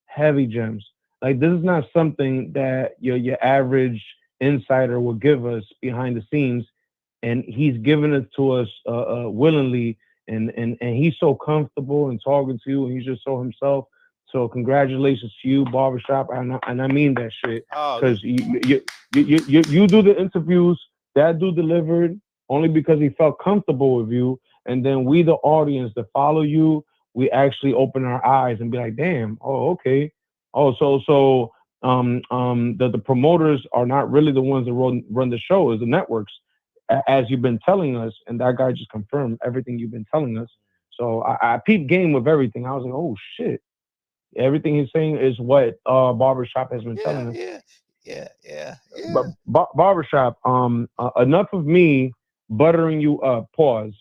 heavy gems. Like this is not something that your average insider will give us behind the scenes, and he's giving it to us willingly, and he's so comfortable and talking to you, and he's just so himself. So congratulations to you, Barbershop, and I mean that shit, because you do the interviews. That dude delivered only because he felt comfortable with you, and then we, the audience that follow you, we actually open our eyes and be like, damn, oh okay, oh the promoters are not really the ones that run the show, is the networks, as you've been telling us, and that guy just confirmed everything you've been telling us. So I peeped game with everything. I was like, oh shit. Everything he's saying is what Barbershop has been telling us. Yeah. But Barbershop, enough of me buttering you up. Pause.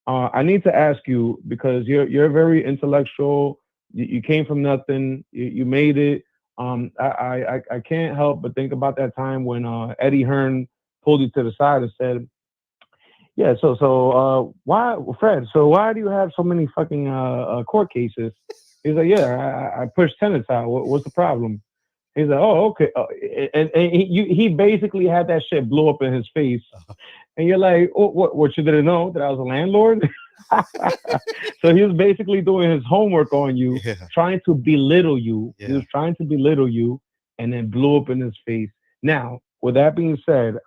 I need to ask you, because you're very intellectual. You came from nothing. You made it. I can't help but think about that time when Eddie Hearn pulled you to the side and said, yeah, so why, Fred? So why do you have so many fucking court cases? He's like, yeah, I pushed tenants out. What's the problem? He's like, oh, okay. And he basically had that shit blow up in his face. And you're like, oh, what you didn't know? That I was a landlord? So he was basically doing his homework on you, trying to belittle you. He was trying to belittle you, and then blew up in his face. Now, with that being said,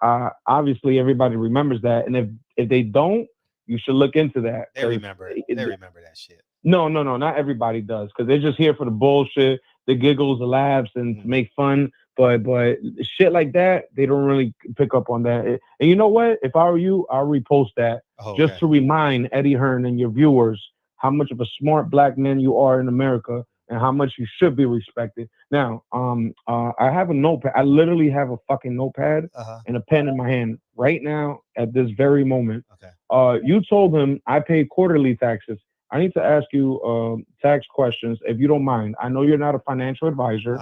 obviously everybody remembers that. And if they don't, you should look into that. They remember it. They remember that shit. No, not everybody does, because they're just here for the bullshit, the giggles, the laughs, and to make fun. But shit like that, they don't really pick up on that. And you know what? If I were you, I'll repost that just to remind Eddie Hearn and your viewers how much of a smart black man you are in America and how much you should be respected. Now, I have a notepad. I literally have a fucking notepad and a pen in my hand right now at this very moment. You told him I pay quarterly taxes. I need to ask you tax questions, if you don't mind. I know you're not a financial advisor.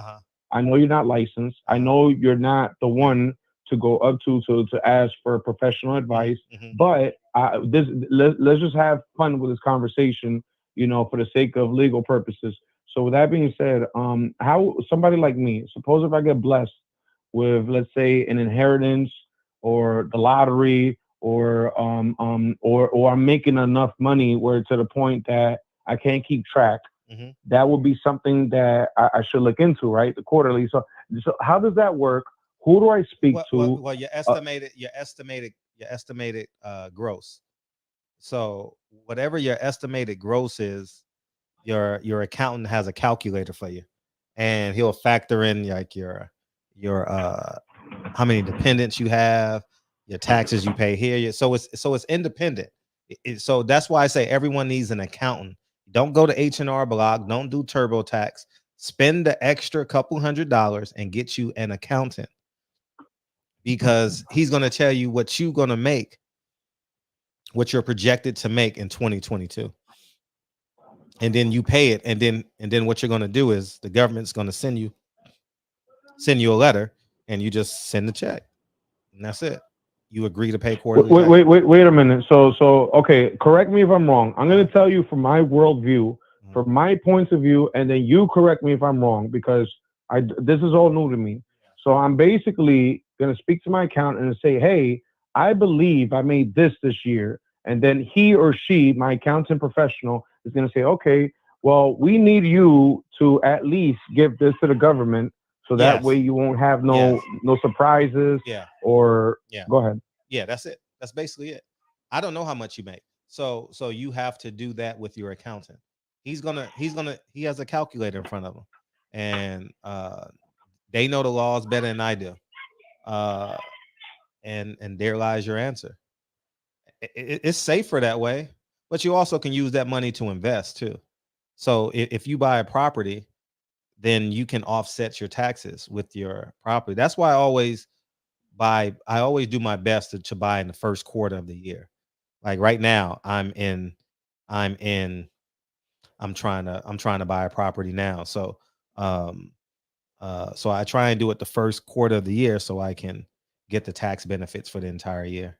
I know you're not licensed. I know you're not the one to go up to ask for professional advice. But let's just have fun with this conversation, for the sake of legal purposes. So with that being said, how somebody like me, suppose if I get blessed with, let's say, an inheritance or the lottery, or I'm making enough money where to the point that I can't keep track, that would be something that I should look into, right? The quarterly. So how does that work? Who do I speak to? Well, your estimated gross. So whatever your estimated gross is, your accountant has a calculator for you, and he'll factor in like your how many dependents you have, your taxes you pay here. So it's independent. So that's why I say everyone needs an accountant. Don't go to H&R Block. Don't do TurboTax. Spend the extra couple $100 and get you an accountant, because he's going to tell you what you're going to make, what you're projected to make in 2022. And then you pay it. And then what you're going to do is the government's going to send you a letter, and you just send the check. And that's it. You agree to pay quarterly. Wait a minute. So okay, correct me if I'm wrong. I'm going to tell you from my worldview, from my points of view, and then you correct me if I'm wrong, because this is all new to me. So I'm basically going to speak to my accountant and say, hey, I believe I made this year. And then he or she, my accountant professional, is going to say, okay, well, we need you to at least give this to the government, so that way you won't have no surprises. Or go ahead. Yeah, that's it. That's basically it. I don't know how much you make. So you have to do that with your accountant. He has a calculator in front of him, and they know the laws better than I do. And there lies your answer. It's safer that way, but you also can use that money to invest too. So if you buy a property, then you can offset your taxes with your property. That's why I always do my best to buy in the first quarter of the year. Like right now, I'm trying to buy a property now. So So I try and do it the first quarter of the year so I can get the tax benefits for the entire year.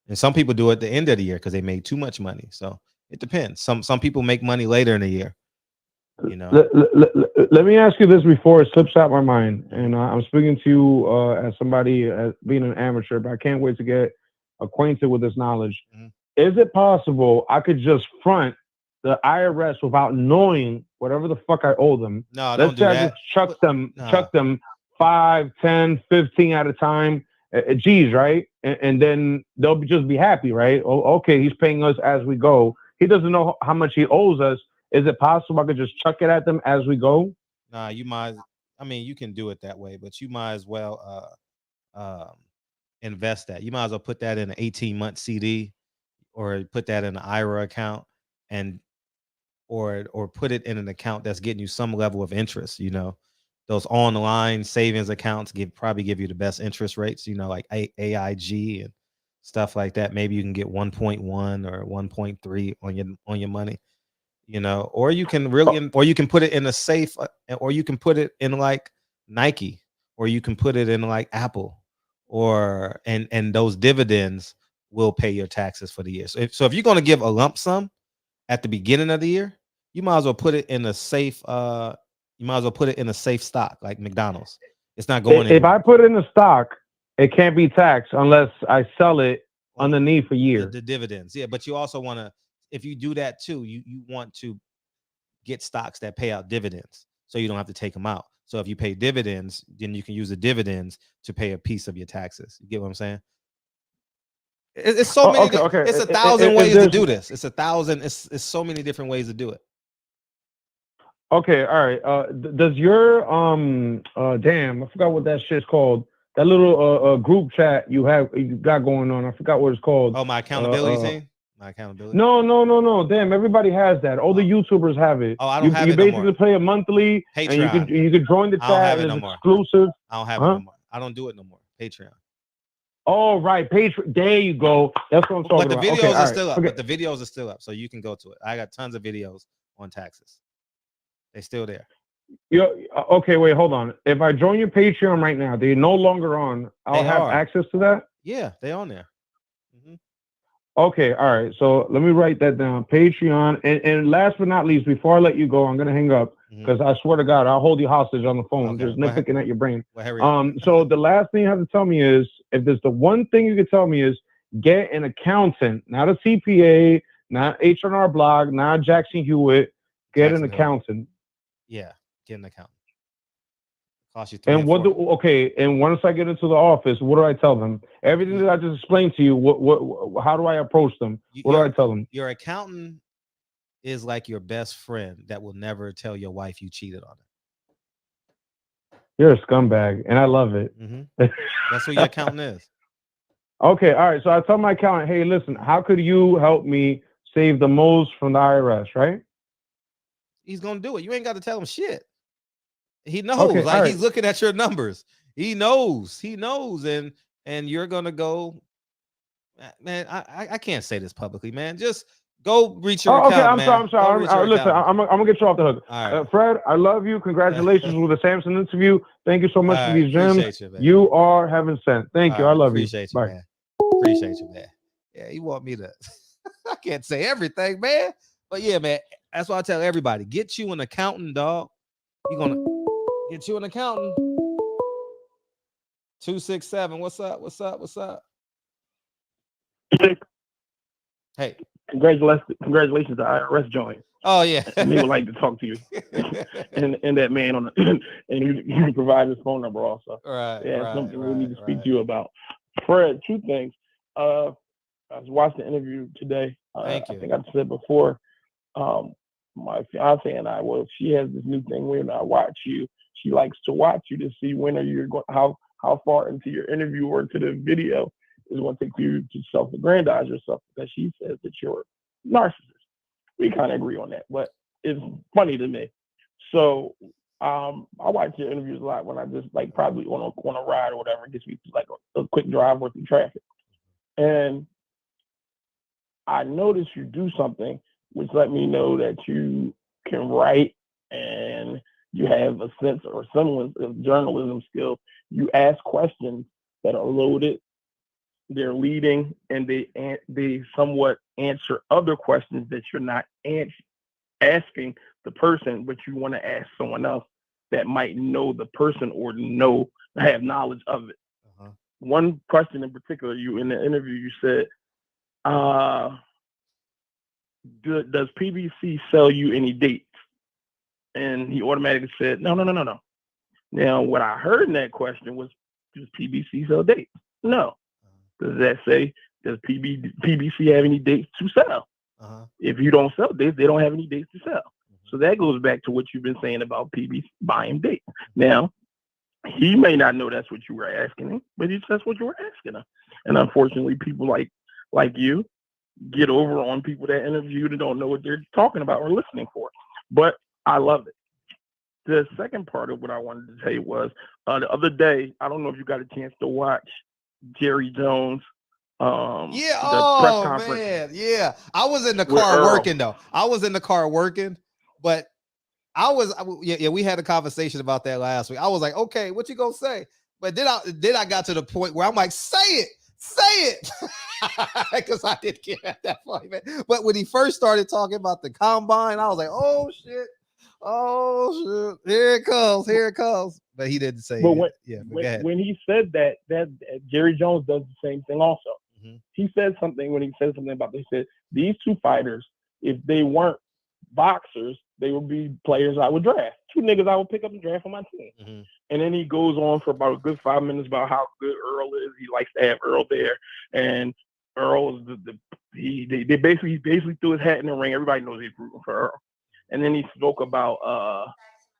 And some people do it at the end of the year because they made too much money. So it depends. Some people make money later in the year. You know. Let me ask you this before it slips out my mind, and I'm speaking to you as somebody as being an amateur, but I can't wait to get acquainted with this knowledge. Is it possible I could just front the IRS without knowing whatever the fuck I owe them? No, Let's don't do say that. I just chuck them 5, 10, 15 at a time. Geez, right? And then they'll just be happy, right? Oh, okay, he's paying us as we go. He doesn't know how much he owes us. Is it possible I could just chuck it at them as we go? Nah, you might. I mean, you can do it that way, but you might as well invest that. You might as well put that in an 18-month CD, or put that in an IRA account, and or put it in an account that's getting you some level of interest. You know, those online savings accounts probably give you the best interest rates. You know, like AIG and stuff like that. Maybe you can get 1.1 or 1.3 on your money. You know, or you can or you can put it in a safe, or you can put it in like Nike, or you can put it in like Apple, or and those dividends will pay your taxes for the year. So if you're going to give a lump sum at the beginning of the year, you might as well put it in a safe. You might as well put it in a safe stock like McDonald's. It's not going If I put it in the stock, it can't be taxed unless I sell it underneath a year. The dividends, yeah. But you also want to, if you do that too, you want to get stocks that pay out dividends, so you don't have to take them out. So if you pay dividends, then you can use the dividends to pay a piece of your taxes. You get what I'm saying? It's so many. Okay. It's 1,000 ways to do this. It's 1,000. It's so many different ways to do it. Okay, all right. Does your damn, I forgot what that shit's called. That little group chat you got going on. I forgot what it's called. Oh, my accountability team. My accountability. No. Damn, everybody has that. All the YouTubers have it. Oh, I don't have you it no basically more. pay a monthly, Patreon. and you could join the I don't have chat. it And no it's more. exclusive. I don't have it no more. I don't do it no more. Patreon. Oh, right. Patreon. There you go. That's what I'm talking about. But the videos are still up. But the videos are still up, so you can go to it. I got tons of videos on taxes. They're still there. Okay, wait, hold on. If I join your Patreon right now, they're no longer on. I'll have access to that? Yeah, they're on there. Okay, all right. So let me write that down. Patreon. And last but not least, before I let you go, I'm going to hang up because I swear to God, I'll hold you hostage on the phone, just nitpicking at your brain. So the last thing you have to tell me is, if there's the one thing you can tell me is, get an accountant, not a CPA, not H&R Block, not Jackson Hewitt. Get an accountant. Yeah, get an accountant. Cost you and what and once I get into the office, what do I tell them? Everything that I just explained to you, how do I approach them? What do I tell them? Your accountant is like your best friend that will never tell your wife you cheated on her. You're a scumbag, and I love it. That's what your accountant is. Okay, all right. So I tell my accountant, hey, listen, how could you help me save the most from the IRS, right? He's gonna do it. You ain't got to tell him shit. He knows. Okay, like right. He's looking at your numbers. He knows, and you're gonna go, man. I can't say this publicly, man. Just go reach your accountant, man. I'm sorry. Listen, I'm gonna get you off the hook. All right. Fred, I love you. Congratulations with the Samson interview. Thank you so much for these gems. You are heaven sent. Thank you. I love appreciate you. Bye. Man. Appreciate you, man. Yeah, you want me to? I can't say everything, man. But yeah, man. That's why I tell everybody: get you an accountant, dog. You're gonna get you an accountant. 267. What's up? Hey. Congratulations to IRS join. Oh yeah. And they would like to talk to you. and that man and you provide his phone number also. Right. Yeah, something we need to speak to you about. Fred, two things. I was watching the interview today. Thank you. I think I said before, my fiance and I, she has this new thing when I watch you. She likes to watch you to see when are you going, how far into your interview or to the video is going to take you to self-aggrandize yourself, because she says that you're a narcissist. We kind of agree on that, but it's funny to me. So I watch your interviews a lot when I just like probably on a ride or whatever. It gets me like a quick drive worth of traffic. And I noticed you do something which let me know that you can write and you have a sense or semblance of journalism skills. You ask questions that are loaded, they're leading, and they somewhat answer other questions that you're not asking the person, but you want to ask someone else that might know the person or have knowledge of it. Uh-huh. One question in particular, you in the interview, you said, does PBC sell you any dates? And he automatically said, no. Now, what I heard in that question was, does PBC sell dates? No. Does that say, does PBC have any dates to sell? Uh-huh. If you don't sell dates, they don't have any dates to sell. So that goes back to what you've been saying about PBC buying dates. Now, he may not know that's what you were asking him, but that's what you were asking him. And unfortunately, people like you get over on people that interviewed and don't know what they're talking about or listening for. But I love it. The second part of what I wanted to say was the other day, I don't know if you got a chance to watch Jerry Jones. Press conference. Man, yeah. I was in the car working though. But we had a conversation about that last week. I was like, okay, what you gonna say? But then I got to the point where I'm like, say it. Because I didn't get at that point, man. But when he first started talking about the combine, I was like, oh shit, here it comes. But he didn't say it. When he said that Jerry Jones does the same thing also. Mm-hmm. He said something about, they said, these two fighters, if they weren't boxers, they would be players I would draft. Two niggas I would pick up and draft on my team. Mm-hmm. And then he goes on for about a good 5 minutes about how good Earl is. He likes to have Earl there. And Earl is he basically threw his hat in the ring. Everybody knows he's rooting for Earl. And then he spoke about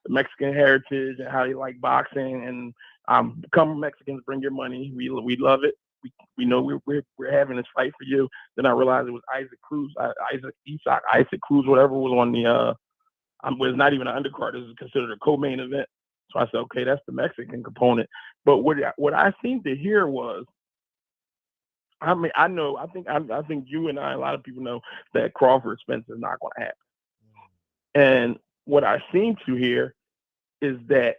the Mexican heritage and how they like boxing. And come Mexicans, bring your money. We love it. We know we're having this fight for you. Then I realized it was Isaac Cruz, whatever was on the was not even an undercard. This is considered a co-main event. So I said, okay, that's the Mexican component. But what I seemed to hear was, I think you and I, a lot of people know that Crawford Spence is not going to happen. And what I seem to hear is that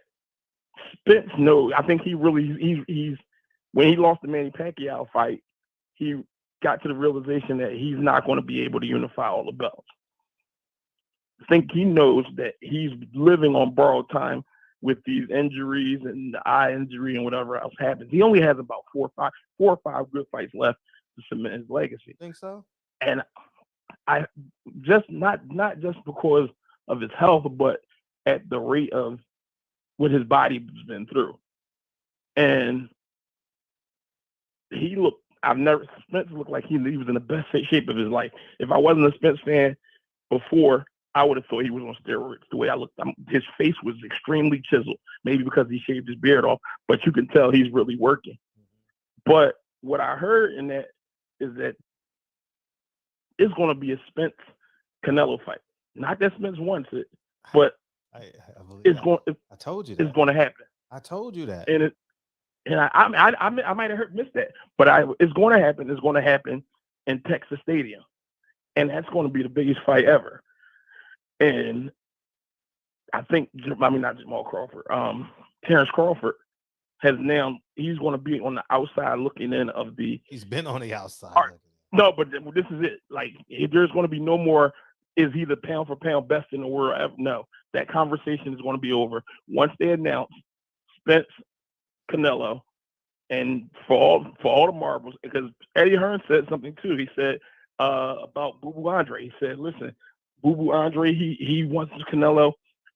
Spence knows. I think he's when he lost the Manny Pacquiao fight, he got to the realization that he's not going to be able to unify all the belts. I think he knows that he's living on borrowed time with these injuries and the eye injury and whatever else happens. He only has about 4 or 5 good fights left to cement his legacy. Think so? And I just not just because of his health, but at the rate of what his body's been through. And Spence looked like he was in the best shape of his life. If I wasn't a Spence fan before, I would have thought he was on steroids. The way I looked, his face was extremely chiseled, maybe because he shaved his beard off, but you can tell he's really working. But what I heard in that is that it's going to be a Spence Canelo fight. Not that Spence wants it, but I told you that. It's going to happen. I told you that. And I might have missed that, but it's going to happen. It's going to happen in Texas Stadium, and that's going to be the biggest fight ever. And I think, not Jamal Crawford, Terrence Crawford he's going to be on the outside looking in of the. He's been on the outside. No, but this is it. Like, there's going to be no more. Is he the pound for pound best in the world ever? No, that conversation is going to be over once they announce Spence, Canelo, and for all the marbles. Because Eddie Hearn said something too. He said about Boo Boo Andre. He said, "Listen, Boo Boo Andre, he wants Canelo.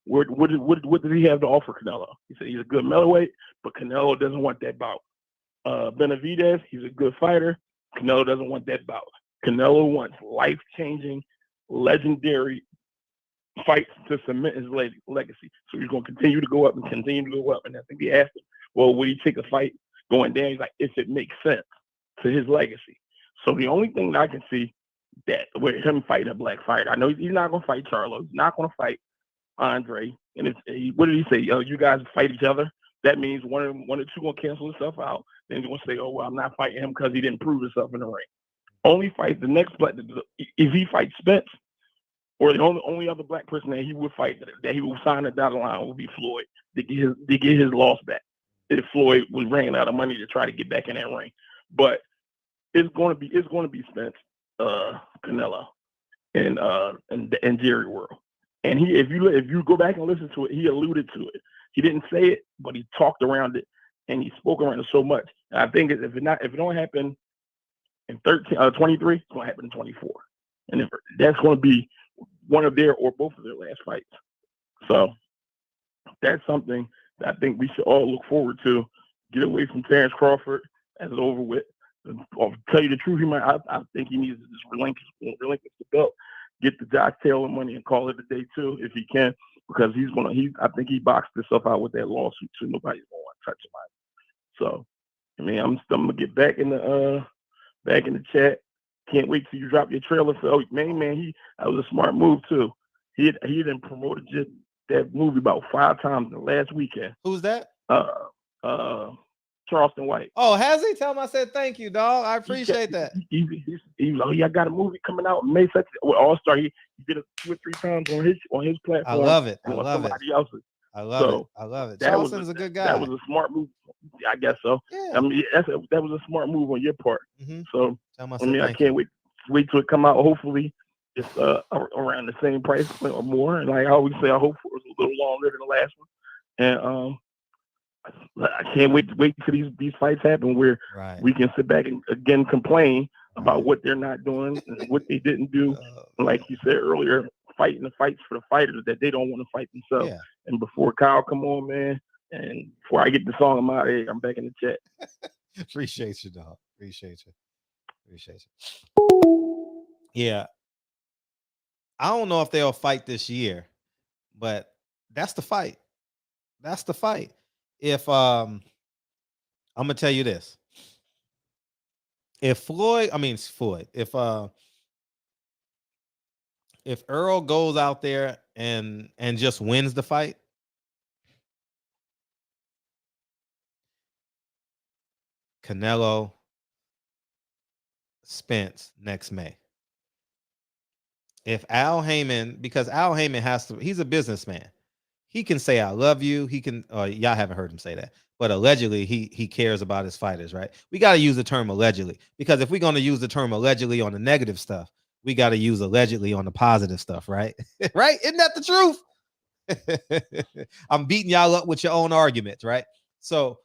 What does he have to offer Canelo?" He said he's a good middleweight, but Canelo doesn't want that bout. Benavidez, he's a good fighter. Canelo doesn't want that bout. Canelo wants life-changing, legendary fights to cement his legacy. So he's going to continue to go up and continue to go up. And I think he asked him, well, would he take a fight going down? He's like, if it makes sense to his legacy. So the only thing that I can see that with him fighting a black fighter, I know he's not going to fight Charlo. He's not going to fight Andre. And what did he say? You guys fight each other? That means one or two going to cancel himself out. Then he's going to say, oh, well, I'm not fighting him because he didn't prove himself in the ring. Only fight the next fight. If he fights Spence, or the only other black person that he would fight, that he would sign a dotted line, would be Floyd to get his loss back. If Floyd was ran out of money to try to get back in that ring, but it's going to be Spence, Canelo, and Jerry World. And if you go back and listen to it, he alluded to it. He didn't say it, but he talked around it, and he spoke around it so much. And I think if it don't happen in 23, it's going to happen in 24, and that's going to be one of their or both of their last fights. So that's something that I think we should all look forward to. Get away from Terrence Crawford. That's over with. I'll tell you the truth, I think he needs to just relinquish the belt, get the Josh Taylor money, and call it a day too if he can, because I think he boxed himself out with that lawsuit, so nobody's gonna want to touch him. So, I mean, I'm gonna get back in the chat. Can't wait till you drop your trailer for man. That was a smart move too. He done promoted that movie about 5 times in the last weekend. Who's that? Charleston White. Oh, has he? Tell him I said thank you, dog. I appreciate that. He was like, I got a movie coming out May 2nd. Well, All-Star. He did it 2 or 3 times on his platform. I love it. I love it. I love it. Charleston's a good guy. That was a smart move. I guess so. Yeah. I mean, that was a smart move on your part. Mm-hmm. So I can't wait till it come out. Hopefully, it's around the same price point or more. And like I always say, I hope it was a little longer than the last one. And I can't wait till these fights happen where we can sit back and again complain about what they're not doing and what they didn't do. Like you said earlier, fighting the fights for the fighters that they don't want to fight themselves. Yeah. And before Kyle come on, man, and before I get the song, I'm out of here. I'm back in the chat. Appreciate you, dog. Appreciate you. Yeah. I don't know if they'll fight this year, but that's the fight. That's the fight. If I'm gonna tell you this. If Earl goes out there and just wins the fight, Canelo, Spence next May. If Al Haymon, because Al Haymon he's a businessman. He can say, I love you. He can, y'all haven't heard him say that, but allegedly he cares about his fighters, right? We got to use the term allegedly, because if we're going to use the term allegedly on the negative stuff, we got to use allegedly on the positive stuff, right? Right? Isn't that the truth? I'm beating y'all up with your own arguments, right? So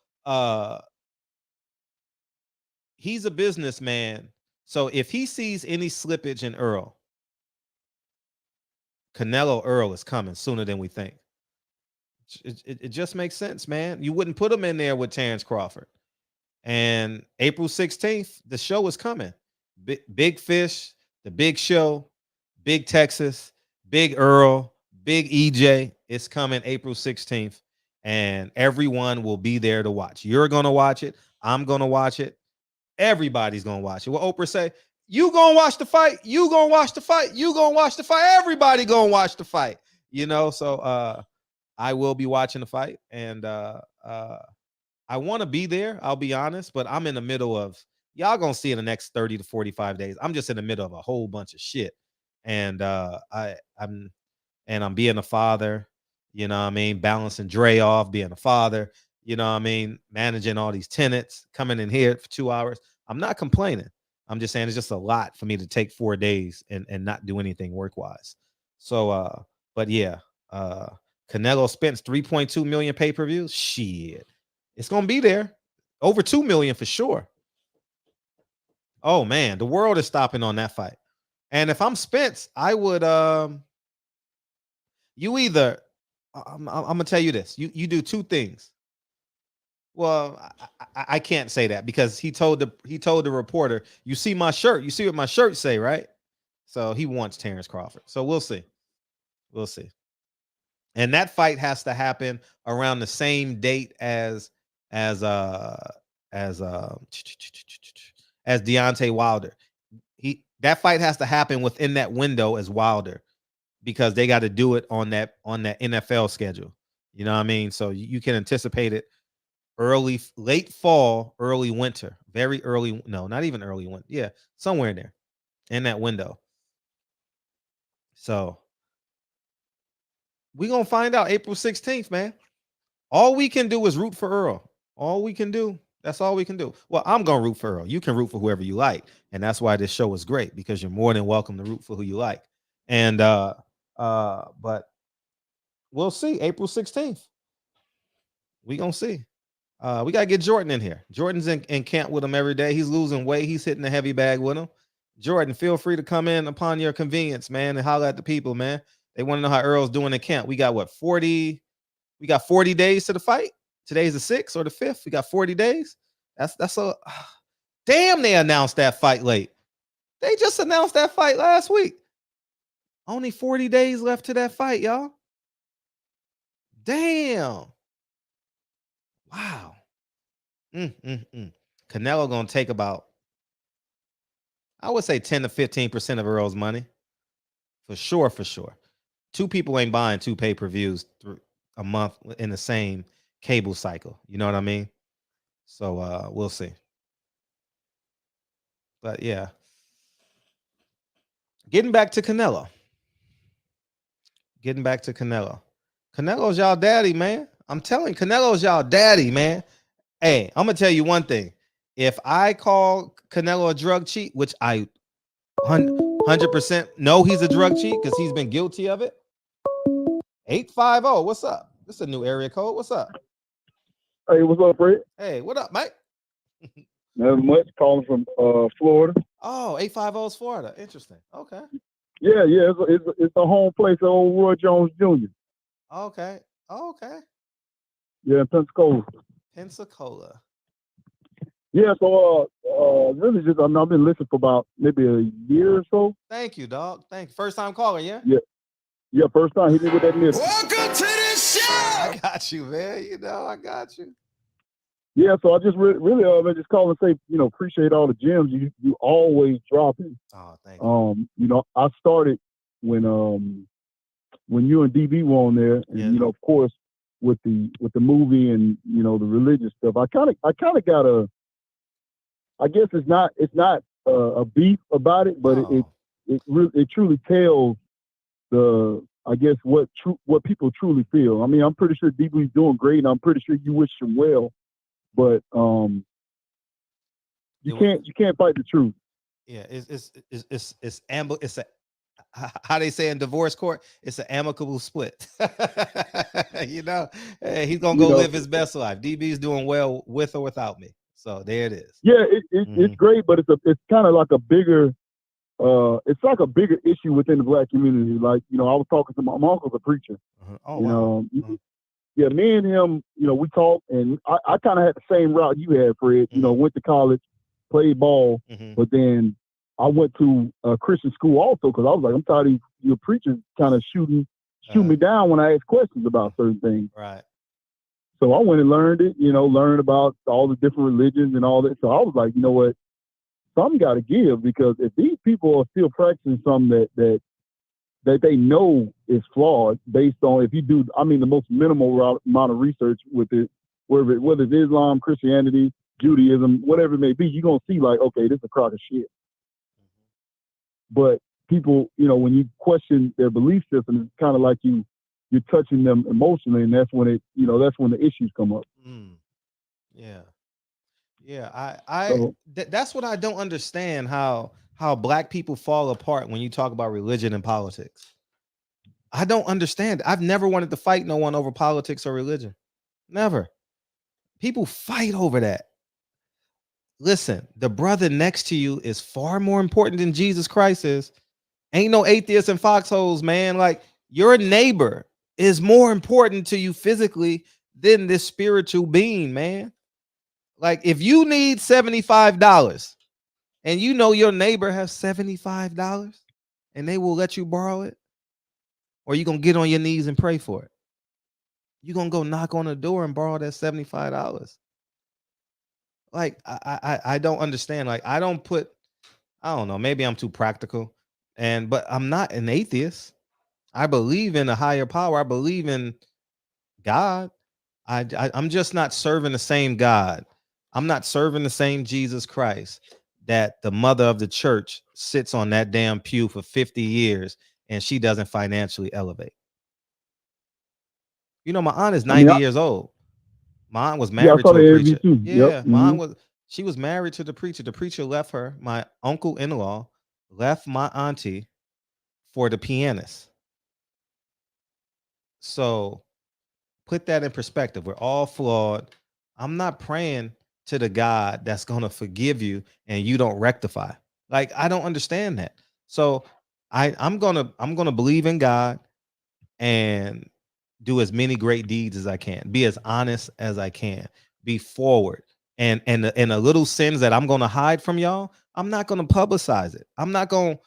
he's a businessman. So if he sees any slippage in Earl, Canelo Earl is coming sooner than we think. It just makes sense, man. You wouldn't put him in there with Terrence Crawford. And April 16th, the show is coming. Big Fish, the Big Show, Big Texas, Big Earl, Big EJ. It's coming April 16th, and everyone will be there to watch. You're going to watch it. I'm going to watch it. Everybody's going to watch it. What Oprah say? You going to watch the fight. You going to watch the fight. You going to watch the fight. Everybody going to watch the fight. So I will be watching the fight, and I want to be there. I'll be honest, but I'm in the middle of, y'all gonna see in the next 30 to 45 days. I'm just in the middle of a whole bunch of shit, and I'm being a father. You know what I mean? Balancing Dre off, being a father. You know what I mean? Managing all these tenants, coming in here for 2 hours. I'm not complaining. I'm just saying it's just a lot for me to take 4 days and not do anything work wise. So, but yeah. Canelo Spence 3.2 million pay-per-views. Shit. It's going to be there. Over 2 million for sure. Oh man, the world is stopping on that fight. And if I'm Spence, I would you either I'm going to tell you this. You do 2 things. Well, I can't say that because he told the reporter, "You see my shirt. You see what my shirt say, right?" So he wants Terrence Crawford. So we'll see. We'll see. And that fight has to happen around the same date as Deontay Wilder. That fight has to happen within that window as Wilder, because they got to do it on that NFL schedule. You know what I mean? So you can anticipate it late fall, early winter, very early. No, not even early winter. Yeah, somewhere in there in that window. So we're gonna find out April 16th, man. All we can do is root for Earl. All we can do. That's all we can do. Well, I'm gonna root for Earl. You can root for whoever you like, and that's why this show is great, because you're more than welcome to root for who you like. And but we'll see. April 16th. We gonna see. We gotta get Jordan in here. Jordan's in camp with him every day. He's losing weight. He's hitting the heavy bag with him. Jordan, feel free to come in upon your convenience, man, and holler at the people, man. They want to know how Earl's doing in camp. We got what, 40? We got 40 days to the fight. Today's the 6th or the 5th. We got 40 days. That's a damn. They announced that fight late. They just announced that fight last week. Only 40 days left to that fight, y'all. Damn. Wow. Canelo gonna take about, I would say 10 to 15% of Earl's money. For sure, for sure. Two people ain't buying 2 pay-per-views through a month in the same cable cycle. You know what I mean? So we'll see. But yeah. Getting back to Canelo. Canelo's y'all daddy, man. I'm telling you, Canelo's y'all daddy, man. Hey, I'm gonna tell you one thing. If I call Canelo a drug cheat, which I 100% know he's a drug cheat because he's been guilty of it. 850, what's up? This is a new area code. What's up? Hey, what's up, Fred? Hey, what up, Mike? Not much. Calling from Florida. Oh, 850 is Florida. Interesting. Okay. Yeah. It's a home place of old Roy Jones Jr. Okay. Yeah, in Pensacola. Yeah, so really just I've been listening for about maybe a year or so. Thank you, dog. Thank you. First time caller, yeah? Yeah, first time. Hit me with that list. Welcome to the show. I got you, man. I got you. Yeah, so I just really just call and say, appreciate all the gems you always dropping. Oh, thank you. I started when you and DB were on there, and of course with the movie and the religious stuff. I kind of got I guess it's not a beef about it, but it truly tells I guess what people truly feel. I mean, I'm pretty sure DB's doing great, and I'm pretty sure you wish him well, but you can't fight the truth. Yeah, it's how they say in divorce court, it's an amicable split. Hey, he's gonna go live his best life. DB's doing well with or without me. So there it is. Yeah, it's great, but it's kind of like a bigger issue within the Black community. Like, I was talking to my uncle's a preacher. Oh, wow. Yeah, me and him, we talked, and I kind of had the same route you had, Fred. Went to college, played ball, but then I went to a Christian school also because I was like, I'm tired of your preachers kind of shooting me down when I ask questions about certain things. Right. So I went and learned it, learned about all the different religions and all that. So I was like, you know what? Something got to give, because if these people are still practicing something that they know is flawed based on, if you do, the most minimal amount of research with it, whether it's Islam, Christianity, Judaism, whatever it may be, you're going to see like, okay, this is a crock of shit. But people, when you question their belief system, it's kind of like you're touching them emotionally, and that's when that's when the issues come up. That's what I don't understand, how Black people fall apart when you talk about religion and politics. I don't understand. I've never wanted to fight no one over politics or religion. Never. People fight over that. Listen, the brother next to you is far more important than Jesus Christ is. Ain't no atheists and foxholes, man. Like, your neighbor is more important to you physically than this spiritual being, man. Like, if you need $75 and your neighbor has $75 and they will let you borrow it, or you gonna get on your knees and pray for it? You're gonna go knock on the door and borrow that $75. Like, I don't understand. Like, I don't know, maybe I'm too practical, but I'm not an atheist. I believe in a higher power. I believe in God. I'm just not serving the same God. I'm not serving the same Jesus Christ that the mother of the church sits on that damn pew for 50 years and she doesn't financially elevate. You know, my aunt is 90 years old. My aunt was married to a preacher. Too. Yeah, my aunt she was married to the preacher. The preacher left her. My uncle-in-law left my auntie for the pianist. So put that in perspective. We're all flawed. I'm not praying to the God that's going to forgive you and you don't rectify. Like, I don't understand that. So I'm gonna believe in God and do as many great deeds as I can, be as honest as I can, be forward. And the little sins that I'm gonna hide from y'all, I'm not gonna publicize it. I'm not gonna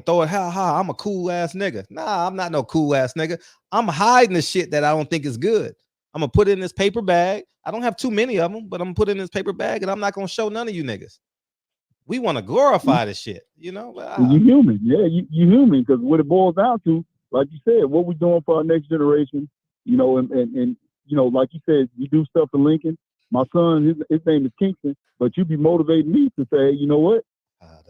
throw it, ha, I'm a cool ass nigga. Nah, I'm not no cool ass nigga. I'm hiding the shit that I don't think is good. I'm gonna put it in this paper bag. I don't have too many of them, but I'm gonna put it in this paper bag and I'm not gonna show none of you niggas. We want to glorify the shit, you know. But you human, yeah, you human, because what it boils down to, like you said, what we doing for our next generation, you know, and you know, like you said, you do stuff for Lincoln. My son, his name is Kingston, but you be motivating me to say, you know what?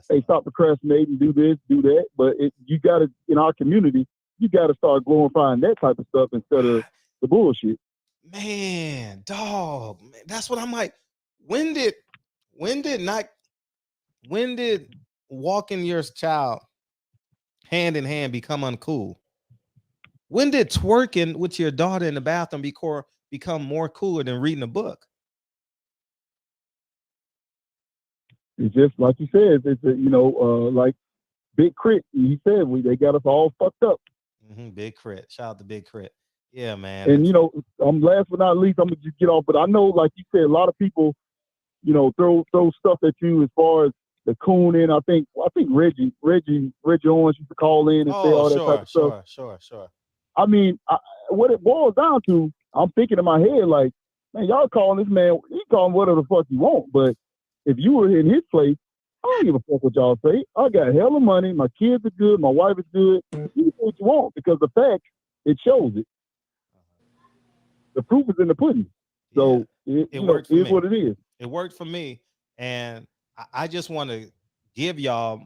Hey, stop procrastinating, do this, do that. But you got to, in our community, you got to start glorifying that type of stuff instead of the bullshit. Man, dog, man, that's what I'm like. When did walking your child hand in hand become uncool? When did twerking with your daughter in the bathroom become more cooler than reading a book? It's just like you said, it's a, you know, like Big Crit. He said they got us all fucked up. Big Crit. Shout out to Big Crit. Yeah, man. And you know, last but not least, I'm gonna just get off. But I know, like you said, a lot of people, you know, throw stuff at you as far as the cooning. I think Reggie Owens used to call in and say all that type of stuff. Sure. I mean, what it boils down to, I'm thinking in my head, like, man, y'all calling this man, he calling whatever the fuck you want. But if you were in his place, I don't give a fuck what y'all say. I got hella money. My kids are good. My wife is good. You do what you want, because the fact, it shows it. The proof is in the pudding. So it worked for me. What it is. It worked for me. And I just want to give y'all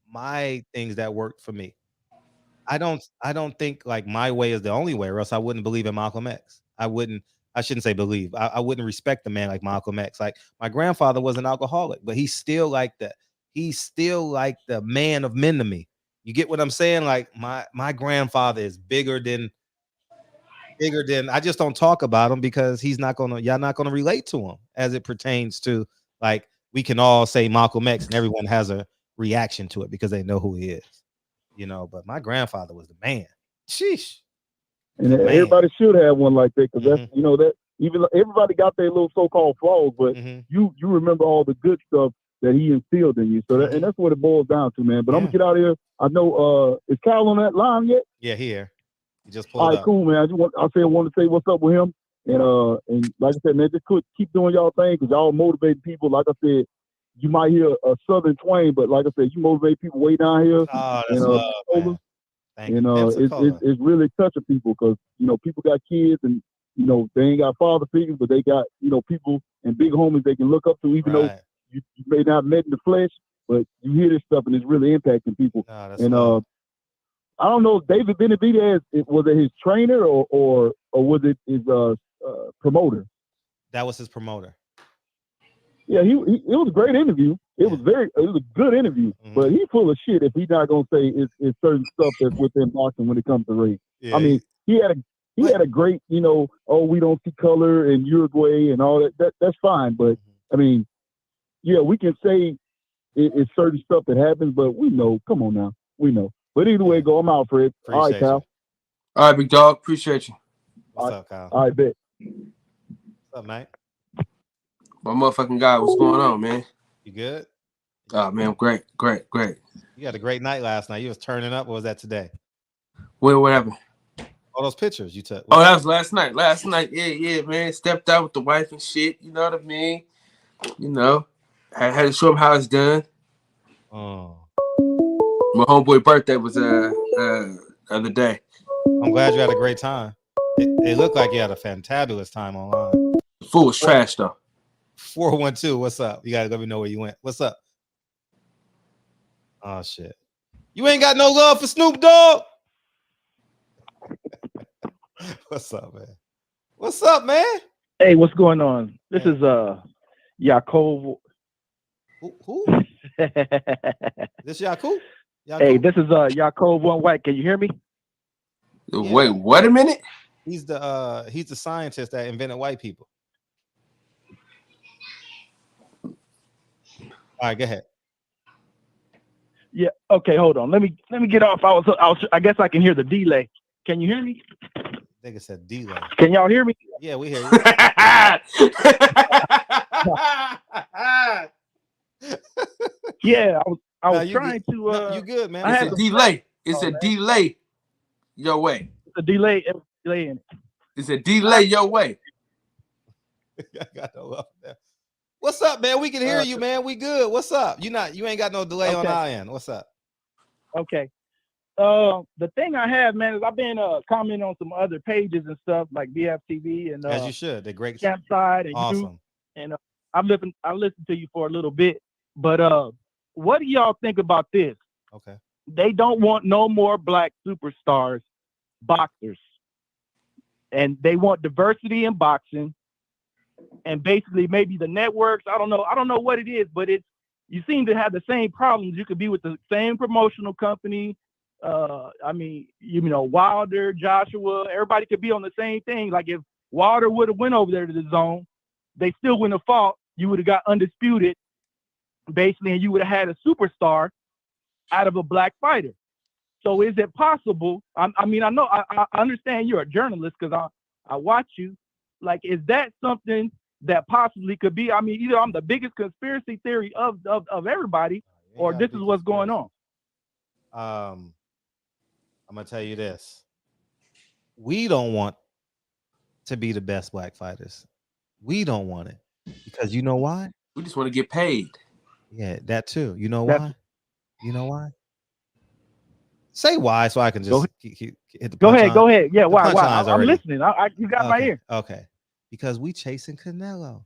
my things that worked for me. I don't think like my way is the only way, or else I wouldn't believe in Malcolm X. I shouldn't say believe. I wouldn't respect a man like Malcolm X. Like, my grandfather was an alcoholic, but he's still like the man of men to me. You get what I'm saying? Like, my grandfather is bigger than I just don't talk about him because y'all not gonna relate to him as it pertains to, like, we can all say Malcolm X and everyone has a reaction to it because they know who he is, you know. But my grandfather was the man. Sheesh. And everybody should have one like that, because that's, you know, that even everybody got their little so-called flaws, but you remember all the good stuff that he instilled in you. So and that's what it boils down to, man. But I'm gonna get out of here. I know, is Kyle on that line yet? Yeah, here. He just pulled all right, up. cool, man. I want to say what's up with him. And like I said, man, just keep doing y'all thing, because y'all motivating people. Like I said, you might hear a southern twang, but like I said, you motivate people way down here. Oh, that's love, man. Thank you. It's really touching people, because, you know, people got kids and, you know, they ain't got father figures, but they got, you know, people and big homies they can look up to, even though you may not have met in the flesh, but you hear this stuff and it's really impacting people. Love. I don't know, David Benavidez, was it his trainer or was it his promoter? That was his promoter. Yeah, it was a great interview. It was a good interview, but he's full of shit if he's not gonna say it's certain stuff that's within boxing when it comes to race. Yeah, I mean, he had a great, you know, we don't see color in Uruguay and all that. That's fine, but I mean, yeah, we can say it's certain stuff that happens, but we know. Come on now, we know. But either way, I'm out, Fred. All right, Kyle. All right, big dog. Appreciate you. What's up, Kyle? All right, bet. What's up, mate? My motherfucking guy, what's going on, man? You good? Oh, man, great. You had a great night last night. You was turning up. What was that today? What happened? All those pictures you took. That was last night. Yeah, man. Stepped out with the wife and shit. You know what I mean? You know, I had to show him how it's done. Oh. My homeboy birthday was the other day. I'm glad you had a great time. It looked like you had a fantabulous time online. The fool was trash though. 412, what's up? You gotta let me know where you went. What's up? Oh shit. You ain't got no love for Snoop Dogg? What's up, man? What's up, man? Hey, what's going on? This is Yaakov. Who? This Yaakov? Hey, this is Yaakov One White. Can you hear me? Yeah. Wait, what a minute? He's the scientist that invented white people. All right, go ahead. Yeah. Okay, hold on. Let me get off. I guess I can hear the delay. Can you hear me? I think it said delay. Can y'all hear me? Yeah, we hear you. Yeah, I was trying to. You good, man? It's a delay. It's a delay your way. It's a delay. In it. It's a delay your way. I got no love there. What's up, man? We can hear you, man. We good. What's up? You ain't got no delay on our end. What's up? Okay. The thing I have, man, is I've been commenting on some other pages and stuff like BFTV and as you should. They're great. Campside and awesome. you, and I listened to you for a little bit, but what do y'all think about this? Okay. They don't want no more black superstars, boxers, and they want diversity in boxing. And basically, maybe the networks. I don't know what it is, but you seem to have the same problems. You could be with the same promotional company. I mean, Wilder, Joshua, everybody could be on the same thing. Like if Wilder would have went over there to the zone, they still wouldn't have fought. You would have got undisputed, basically, and you would have had a superstar out of a black fighter. So is it possible? I mean, I know I understand you're a journalist because I watch you. Like, is that something that possibly could be? I mean, either I'm the biggest conspiracy theory of everybody, or this is what's going on. I'm gonna tell you this: we don't want to be the best black fighters. We don't want it because you know why? We just want to get paid. Yeah, that too. You know why? You know why? Say why, so I can just hit the Go ahead, punchline. go ahead. Yeah, why? I'm already. listening. You got my ear. Okay, because we chasing Canelo.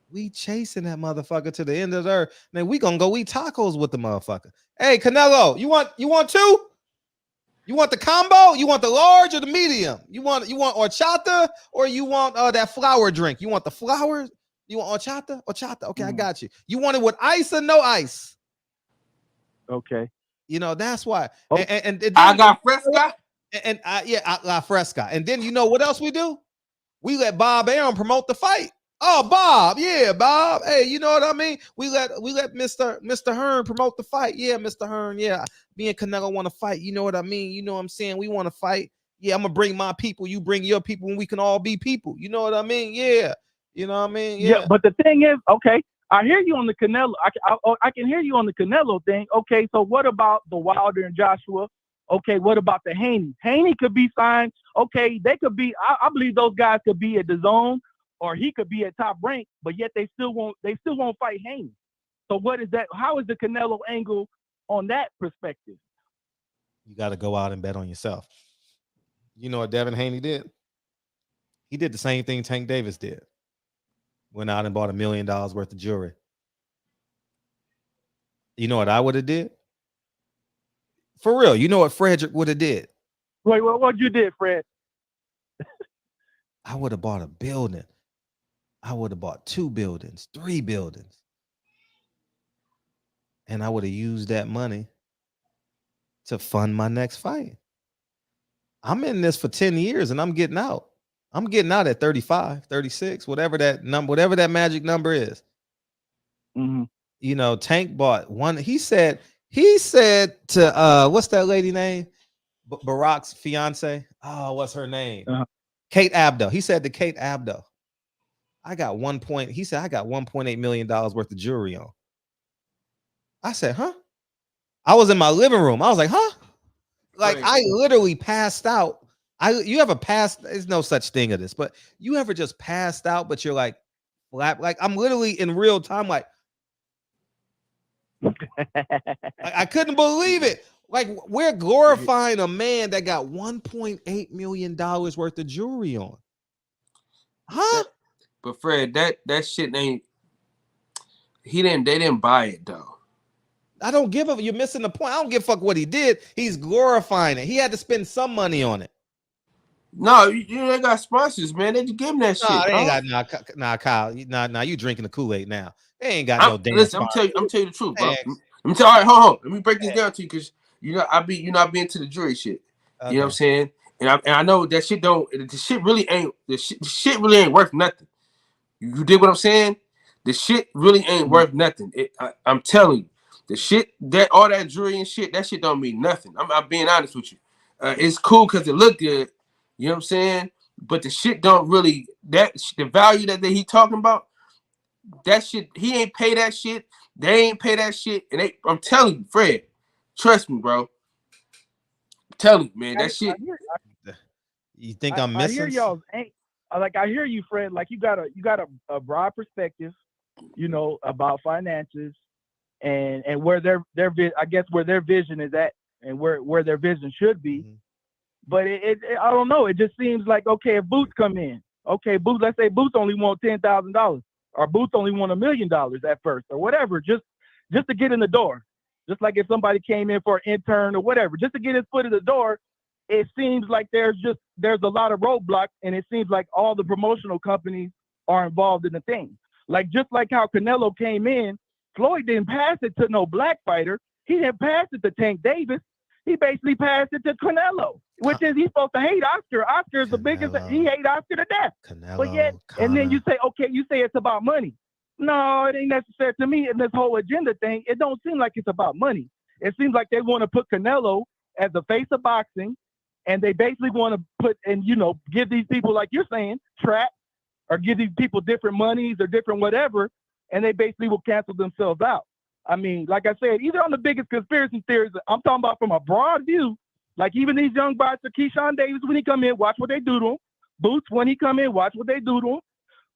We chasing that motherfucker to the end of the earth. Man, we gonna go eat tacos with the motherfucker. Hey, Canelo, you want two? You want the combo? You want the large or the medium? You want horchata or you want that flower drink? You want the flowers? You want horchata? Horchata. Okay, I got you. You want it with ice or no ice? Okay. That's why. Oh. And I got fresca. And la fresca. And then you know what else we do? We let Bob Arum promote the fight. Oh, Bob, yeah, Bob. Hey, you know what I mean? We let Mr. Hearn promote the fight. Yeah, Mr. Hearn. Yeah, me and Canelo want to fight. You know what I mean? You know what I'm saying? We want to fight. Yeah, I'm gonna bring my people. You bring your people, and we can all be people. You know what I mean? Yeah. You know what I mean? Yeah. But the thing is, okay, I hear you on the Canelo. I can hear you on the Canelo thing. Okay, so what about the Wilder and Joshua? Okay, what about the Haney? Haney could be signed. Okay, they could be. I believe those guys could be at the zone. Or he could be at Top Rank, but yet they still won't fight Haymon. So what is that? How is the Canelo angle on that perspective? You got to go out and bet on yourself. You know what Devin Haney did? He did the same thing Tank Davis did. Went out and bought $1 million worth of jewelry. You know what I would have did? For real, you know what Frederick would have did? Wait, what you did, Fred? I would have bought a building. I would have bought 2 buildings, 3 buildings. And I would have used that money to fund my next fight. I'm in this for 10 years and I'm getting out. I'm getting out at 35, 36, whatever that magic number is. Mm-hmm. Tank bought one. He said to what's that lady name? Barack's fiance. Oh, what's her name? Kate Abdo. He said to Kate Abdo, he said, I got $1.8 million worth of jewelry on. I said, huh? I was in my living room. I was like, huh? Like, I literally passed out. You ever passed? There's no such thing of this, but you ever just passed out, but you're like, like I'm literally in real time, like I couldn't believe it. Like, we're glorifying a man that got $1.8 million worth of jewelry on. Huh? But Fred, that shit ain't. They didn't buy it though. I don't give a. You're missing the point. I don't give a fuck what he did. He's glorifying it. He had to spend some money on it. No, they got sponsors, man. They just give him that Nah, shit. they ain't Dog. got nah, Kyle. Nah, you drinking the Kool-Aid now. They ain't got no damn. Listen, I'm telling you the truth, bro. Man. Let me tell. All right, hold on. Let me break this down to you, because I be into the jury shit. Okay. You know what I'm saying? And I know that shit don't. The shit really ain't. The shit really ain't worth nothing. You dig what I'm saying? The shit really ain't worth nothing. I'm telling you, the shit that all that jewelry and shit, that shit don't mean nothing. I'm being honest with you. It's cool because it look good. You know what I'm saying? But the shit don't really, the value that he talking about, that shit, he ain't pay that shit. They ain't pay that shit. And I'm telling you, Fred, trust me, bro. I'm telling you, man, that shit. You think I'm missing? I hear y'all. I hear you, Fred. Like you got a broad perspective, about finances and where their I guess where their vision is at and where their vision should be. Mm-hmm. But it I don't know. It just seems like, okay, if Boots come in, okay, Boots, let's say Boots only want $10,000 or Boots only want $1 million at first or whatever, just to get in the door. Just like if somebody came in for an intern or whatever, just to get his foot in the door. It seems like there's a lot of roadblocks, and it seems like all the promotional companies are involved in the thing. Like just like how Canelo came in, Floyd didn't pass it to no black fighter. He didn't pass it to Tank Davis. He basically passed it to Canelo, which is he's supposed to hate Oscar. Oscar is the biggest. He hate Oscar to death. Canelo, but yet, and then you say, okay, you say it's about money. No, it ain't necessary to me. In this whole agenda thing, it don't seem like it's about money. It seems like they want to put Canelo as the face of boxing. And they basically want to put and, give these people, like you're saying, traps or give these people different monies or different whatever. And they basically will cancel themselves out. I mean, like I said, either on the biggest conspiracy theories, I'm talking about from a broad view, like even these young boxers, Keyshawn Davis, when he come in, watch what they do to him. Boots, when he come in, watch what they do to him.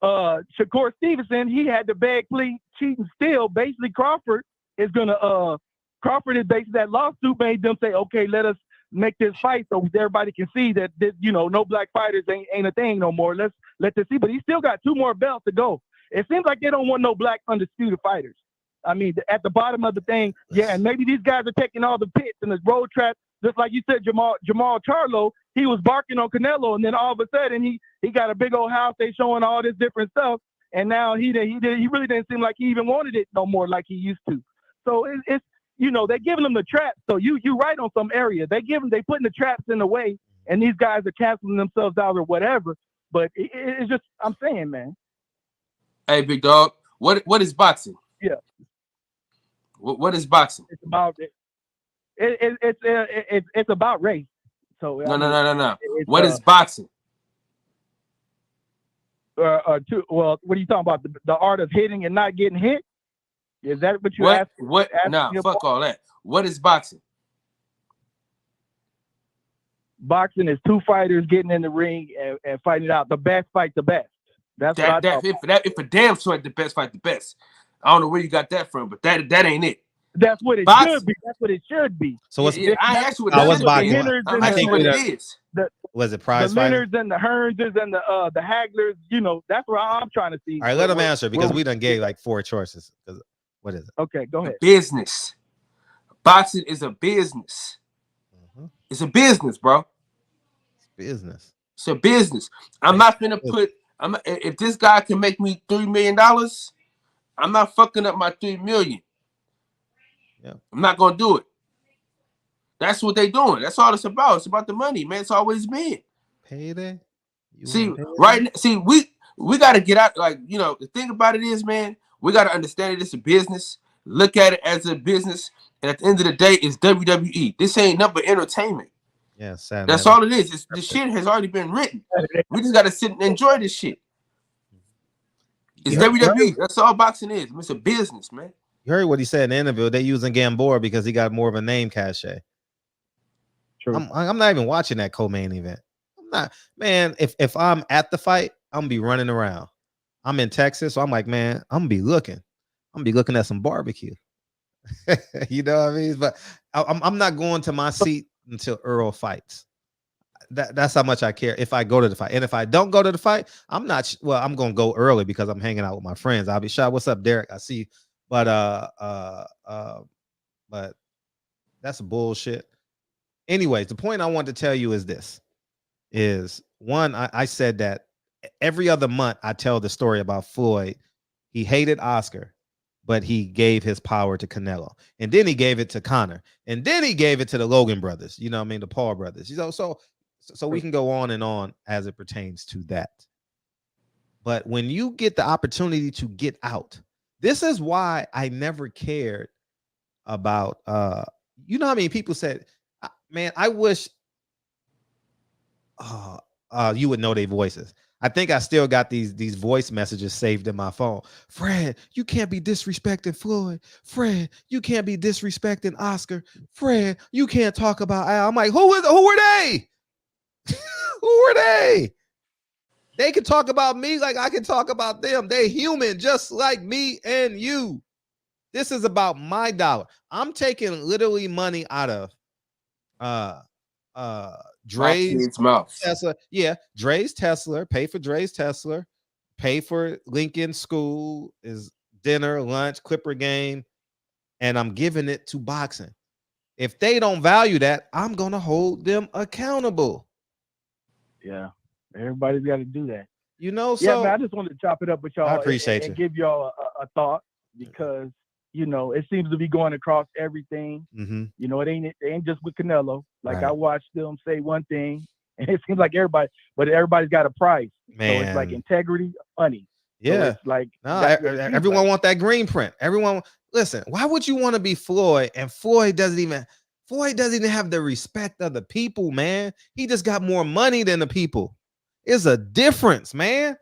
Shakur Stevenson, he had to beg, plead, cheat, and steal. Basically, Crawford is basically that lawsuit made them say, okay, let us make this fight so everybody can see that no black fighters ain't a thing no more. Let's let this see. But he still got 2 more belts to go. It seems like they don't want no black undisputed fighters. I mean, at the bottom of the thing, yeah, and maybe these guys are taking all the pits and the road traps, just like you said, Jamal Charlo, he was barking on Canelo, and then all of a sudden he got a big old house. They showing all this different stuff, and now he really didn't seem like he even wanted it no more like he used to. So it's they're giving them the traps. So you right on some area. They putting the traps in the way, and these guys are canceling themselves out or whatever. But it's just, I'm saying, man. Hey, big dog, what is boxing? Yeah. What is boxing? It's about it's about race. So no. What is boxing? Well, what are you talking about? The art of hitting and not getting hit? Is that what you asked? Fuck all that. What is boxing? Boxing is 2 fighters getting in the ring and fighting it out. The best fight the best. That's what I thought. If a damn sure the best fight the best. I don't know where you got that from, but that ain't it. That's what it should be. That's what it should be. So what's I asked you what what's boxing? I think what it is. Was it prize the fighting? Leonards and the Hearnses and the Haglers, that's what I'm trying to see. All right, let them answer because we done gave like 4 choices. What is it? Okay, go ahead. Business. Boxing is a business. Mm-hmm. It's a business, bro. Business. It's a business. I'm not gonna if this guy can make me $3 million, I'm not fucking up my $3 million. Yeah. I'm not gonna do it. That's what they doing. That's all it's about. It's about the money, man. It's always been. Payday. We gotta get out. Like, the thing about it is, man, we gotta understand it. It's a business. Look at it as a business. And at the end of the day, it's WWE. This ain't nothing but entertainment. Yeah, sad. That's all it is. The shit has already been written. We just gotta sit and enjoy this shit. It's WWE. That's all boxing is. It's a business, man. You heard what he said in the interview. They using Gamboa because he got more of a name cachet. True. I'm not even watching that co-main event. I'm not, man. If I'm at the fight, I'm gonna be running around. I'm in Texas, so I'm like, man, I'm gonna be looking at some barbecue. You know what I mean? But I'm not going to my seat until Earl fights. That's how much I care if I go to the fight. And if I don't go to the fight, I'm gonna go early because I'm hanging out with my friends. I'll be shot. What's up, Derek? I see you. But but that's bullshit. Anyways, the point I want to tell you is this: is one, I said that every other month I tell the story about Floyd. He hated Oscar, but he gave his power to Canelo, and then he gave it to Conor, and then he gave it to the Logan brothers. You know what I mean? The Paul brothers. You know, so we can go on and on as it pertains to that. But when you get the opportunity to get out, this is why I never cared about you know how many people said, man, I wish you would know their voices. I think I still got these voice messages saved in my phone. Fred, you can't be disrespecting Floyd. Fred, you can't be disrespecting Oscar. Fred, you can't talk about Al. I'm like, who were they? Who were they? They can talk about me like I can talk about them. They human just like me and you. This is about my dollar. I'm taking literally money out of Dre's Tesla. Yeah, Dre's Tesla. Pay for Dre's Tesla. Pay for Lincoln School, is dinner, lunch, Clipper game, and I'm giving it to boxing. If they don't value that, I'm gonna hold them accountable. Yeah, everybody's got to do that. You know, yeah, so man, I just wanted to chop it up with y'all. I appreciate and you. give y'all a thought, because you know it seems to be going across everything. Mm-hmm. You know, it ain't just with Canelo. Like Right. I watched them say one thing, and it seems like everybody's got a price. Man. So it's like integrity, money. Yeah, so it's like no, like, everyone want that green print. Everyone, listen. Why would you want to be Floyd? And Floyd doesn't even have the respect of the people, man. He just got more money than the people. There's a difference, man.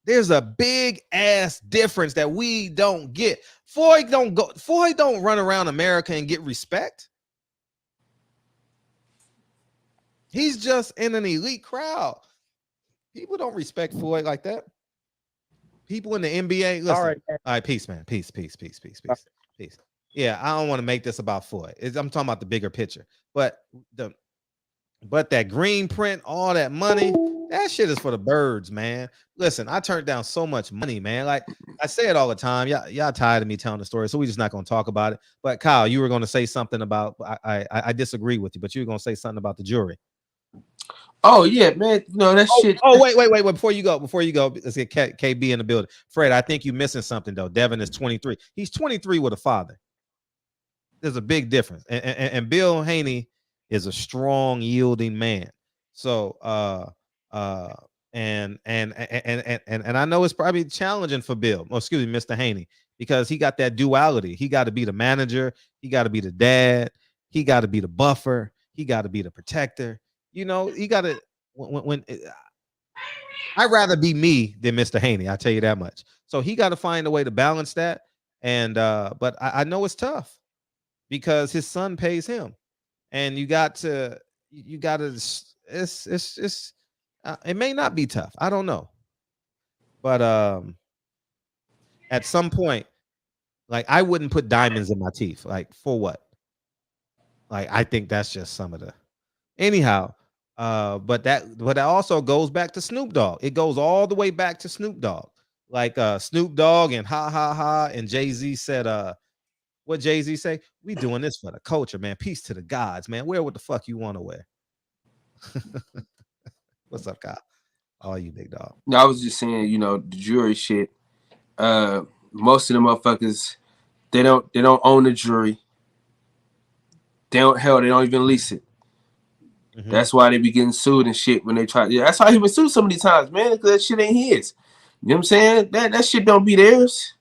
There's a big ass difference that we don't get. Floyd don't run around America and get respect. He's just in an elite crowd. People don't respect Floyd like that. People in the NBA, listen. All right, peace, man. Peace. Yeah, I don't want to make this about Floyd. I'm talking about the bigger picture. But that green print, all that money, that shit is for the birds, man. Listen, I turned down so much money, man. Like I say it all the time. Y'all tired of me telling the story, so we're just not going to talk about it. But Kyle, you were going to say something about. I disagree with you, but you were going to say something about the jury. Oh yeah, man. No, that shit. Oh, wait. Before you go, let's get KB in the building. Fred, I think you're missing something though. Devin is 23. He's 23 with a father. There's a big difference. And Bill Haney is a strong, yielding man. So and I know it's probably challenging for Bill. Oh, excuse me, Mr. Haney, because he got that duality. He got to be the manager, he got to be the dad, he got to be the buffer, he got to be the protector. You know, he got to when I'd rather be me than Mr. Haney, I'll tell you that much. So he got to find a way to balance that. And but I know it's tough because his son pays him, and you got to it's it may not be tough. I don't know. But at some point, like I wouldn't put diamonds in my teeth. Like for what? Like I think that's just some of the anyhow. But that also goes back to Snoop Dogg. It goes all the way back to Snoop Dogg. Like Snoop Dogg and and Jay-Z said, what Jay-Z say? We doing this for the culture, man. Peace to the gods, man. Wear what the fuck you want to wear. What's up, Kyle? Oh, you big dog. No, I was just saying, you know, the jury shit. Most of the motherfuckers, they don't own the jury. They don't even lease it. Mm-hmm. That's why they be getting sued and shit when they try. Yeah, that's how he been sued so many times, man. Because that shit ain't his. You know what I'm saying? That shit don't be theirs.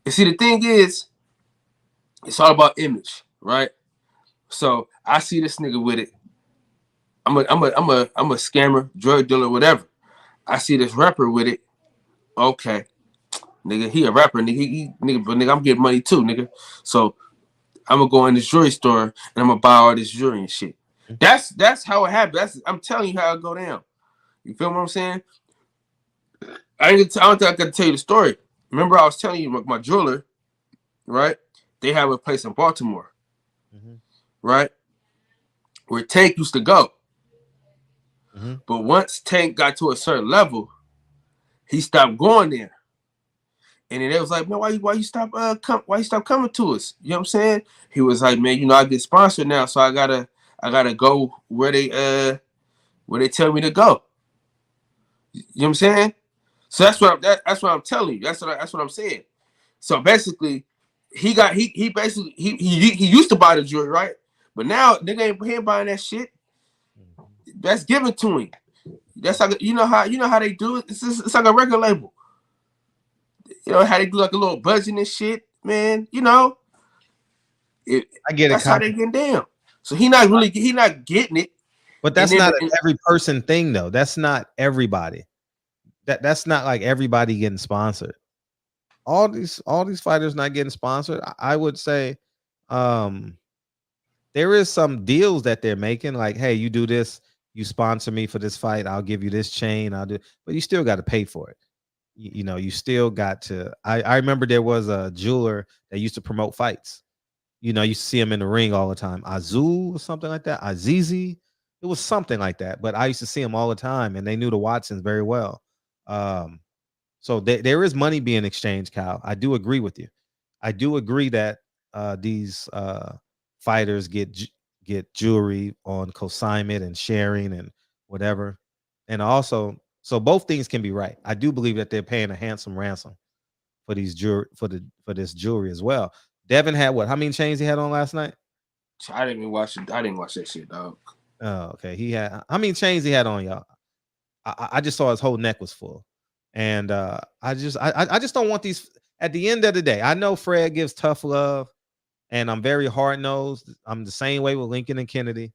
You see, the thing is, it's all about image, right? So I see this nigga with it. I'm a scammer, drug dealer, whatever. I see this rapper with it. Okay, nigga, he a rapper, nigga. But nigga, I'm getting money too, nigga. So I'm gonna go in this jewelry store and I'm gonna buy all this jewelry and shit. That's how it happens. I'm telling you how it go down. You feel what I'm saying? I don't think I can tell you the story. Remember, I was telling you my jeweler, right? They have a place in Baltimore, right? Where Tank used to go. But once Tank got to a certain level, he stopped going there. And then they was like, man, why you stop coming to us? You know what I'm saying? He was like, man, you know, I get sponsored now, so I gotta go where they tell me to go. You know what I'm saying? So that's what I'm telling you. That's what I'm saying. So basically, he used to buy the jewelry, right? But now nigga ain't buying that shit. That's given to him. That's like you know how they do it. It's like a record label. You know how they do like a little budget and shit, man. You know, I get it. That's how they getting down. So he not getting it. But that's not an every person thing though. That's not everybody. That's not like everybody getting sponsored. All these fighters not getting sponsored. I would say there is some deals that they're making, like, hey, you do this, you sponsor me for this fight, I'll give you this chain, but you still got to pay for it. You know, you still got to. I remember there was a jeweler that used to promote fights. You know, you see him in the ring all the time. Azul or something like that. Azizi. It was something like that. But I used to see him all the time, and they knew the Watsons very well. So there is money being exchanged, Kyle. I do agree with you. I do agree that these fighters get jewelry on consignment and sharing and whatever. And also, so both things can be right. I do believe that they're paying a handsome ransom for these for this jewelry as well. Devin had what? How many chains he had on last night? I didn't even watch it. I didn't watch that shit, dog. Oh, okay. He had how many chains he had on, y'all? I just saw his whole neck was full. And I just don't want these at the end of the day. I know Fred gives tough love, and I'm very hard-nosed. I'm the same way with Lincoln and Kennedy.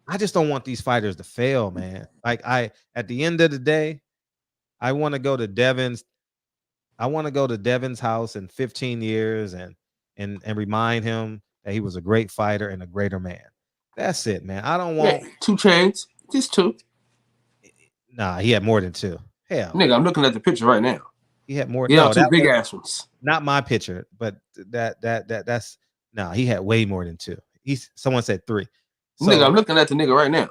I just don't want these fighters to fail, man. Like at the end of the day, I want to go to Devin's. I want to go to Devin's house in 15 years and remind him that he was a great fighter and a greater man. That's it, man. I don't want 2 chains, just 2. Nah, he had more than 2. Hell, nigga, I'm looking at the picture right now. He had more. He had 2 big ass ones. Not my picture, but that's he had way more than 2. Someone said 3. So, nigga, I'm looking at the nigga right now.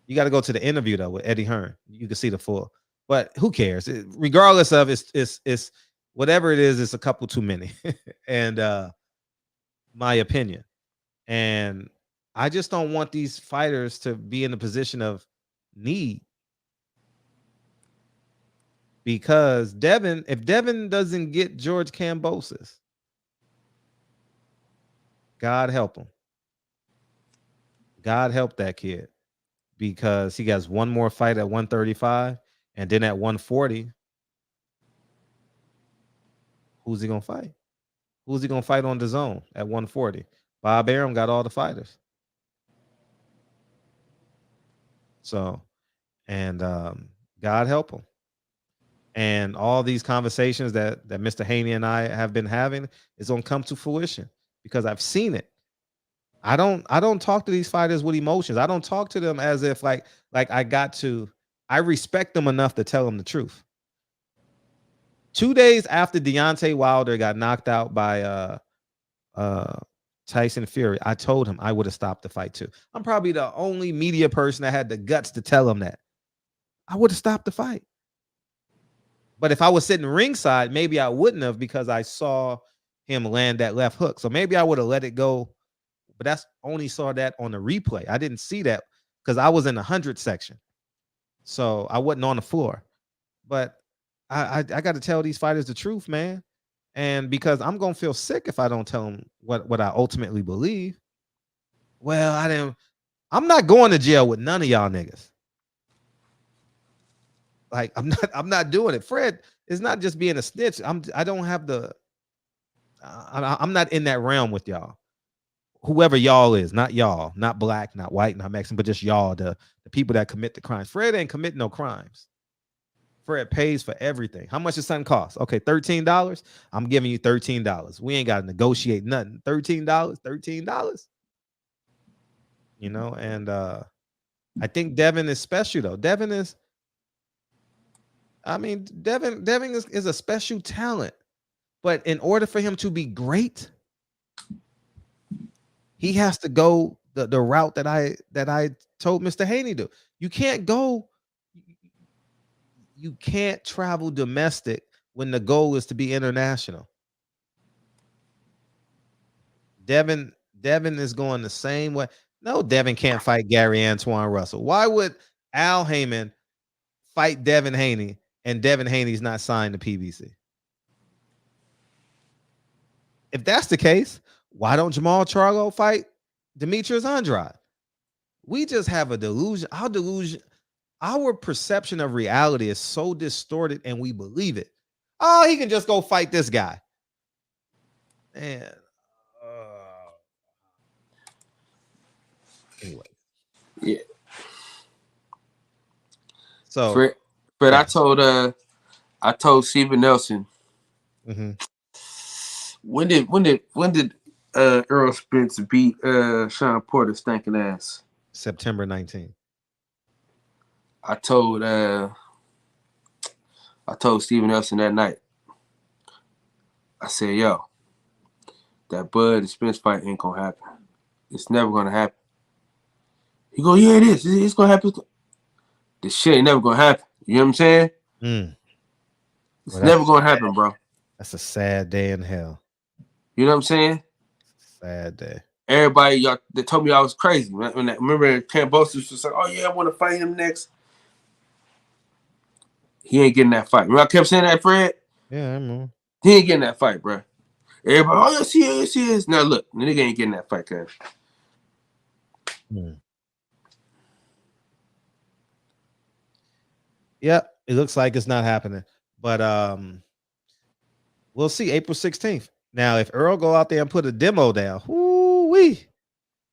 You got to go to the interview though with Eddie Hearn. You can see the full. But who cares? Regardless of it's whatever it is, it's a couple too many. And my opinion. And I just don't want these fighters to be in a position of need. Because if Devin doesn't get George Kambosos, God help him. God help that kid. Because he has one more fight at 135, and then at 140, who's he gonna fight? Who's he gonna fight on the zone at 140? Bob Arum got all the fighters. So, and God help him. And all these conversations that Mr. Haney and I have been having is gonna come to fruition because I've seen it. I don't talk to these fighters with emotions. I don't talk to them as if like I respect them enough to tell them the truth. 2 days after Deontay Wilder got knocked out by Tyson Fury, I told him I would have stopped the fight too. I'm probably the only media person that had the guts to tell him that. I would have stopped the fight. But if I was sitting ringside, maybe I wouldn't have because I saw him land that left hook. So maybe I would have let it go. But that's only saw that on the replay. I didn't see that because I was in the 100 section. So I wasn't on the floor. But I got to tell these fighters the truth, man. And because I'm going to feel sick if I don't tell them what I ultimately believe. Well, I'm not going to jail with none of y'all niggas. Like I'm not doing it. Fred is not just being a snitch. I don't have the I'm not in that realm with y'all. Whoever y'all is, not y'all, not black, not white, not Mexican, but just y'all, the people that commit the crimes. Fred ain't commit no crimes. Fred pays for everything. How much does something cost? Okay, $13. I'm giving you $13. We ain't got to negotiate nothing. $13. You know, and I think Devin is special though. Devin is a special talent. But in order for him to be great, he has to go the route that I told Mr. Haney to. You can't travel domestic when the goal is to be international. Devin is going the same way. No, Devin can't fight Gary Antoine Russell. Why would Al Haymon fight Devin Haney and Devin Haney's not signed to PBC? If that's the case, why don't Jamal Charlo fight Demetrius Andrade? We just have a delusion. Our perception of reality is so distorted and we believe it. Oh, he can just go fight this guy. Man. Anyway. Yeah. So Fred, yes. I told Steven Nelson. Mm-hmm. When did Earl Spence beat Sean Porter stinking ass? September 19th. I told Steven Nelson that night. I said, yo, that Bud and Spence fight ain't gonna happen. It's never gonna happen. He go, yeah, it is. It's gonna happen. This shit ain't never gonna happen. You know what I'm saying? It's never gonna happen, bro. That's a sad day in hell. You know what I'm saying? Sad day. Everybody, y'all, they told me I was crazy. Remember Cambosis was like, oh yeah, I want to fight him next. He ain't getting that fight. Remember I kept saying that, Fred? Yeah, I know. He ain't getting that fight, bro. Everybody, oh yes, he is, he is. Now look, the nigga ain't getting that fight, cuz. Yep, it looks like it's not happening. But we'll see April 16th. Now, if Earl go out there and put a demo down, whoo-wee,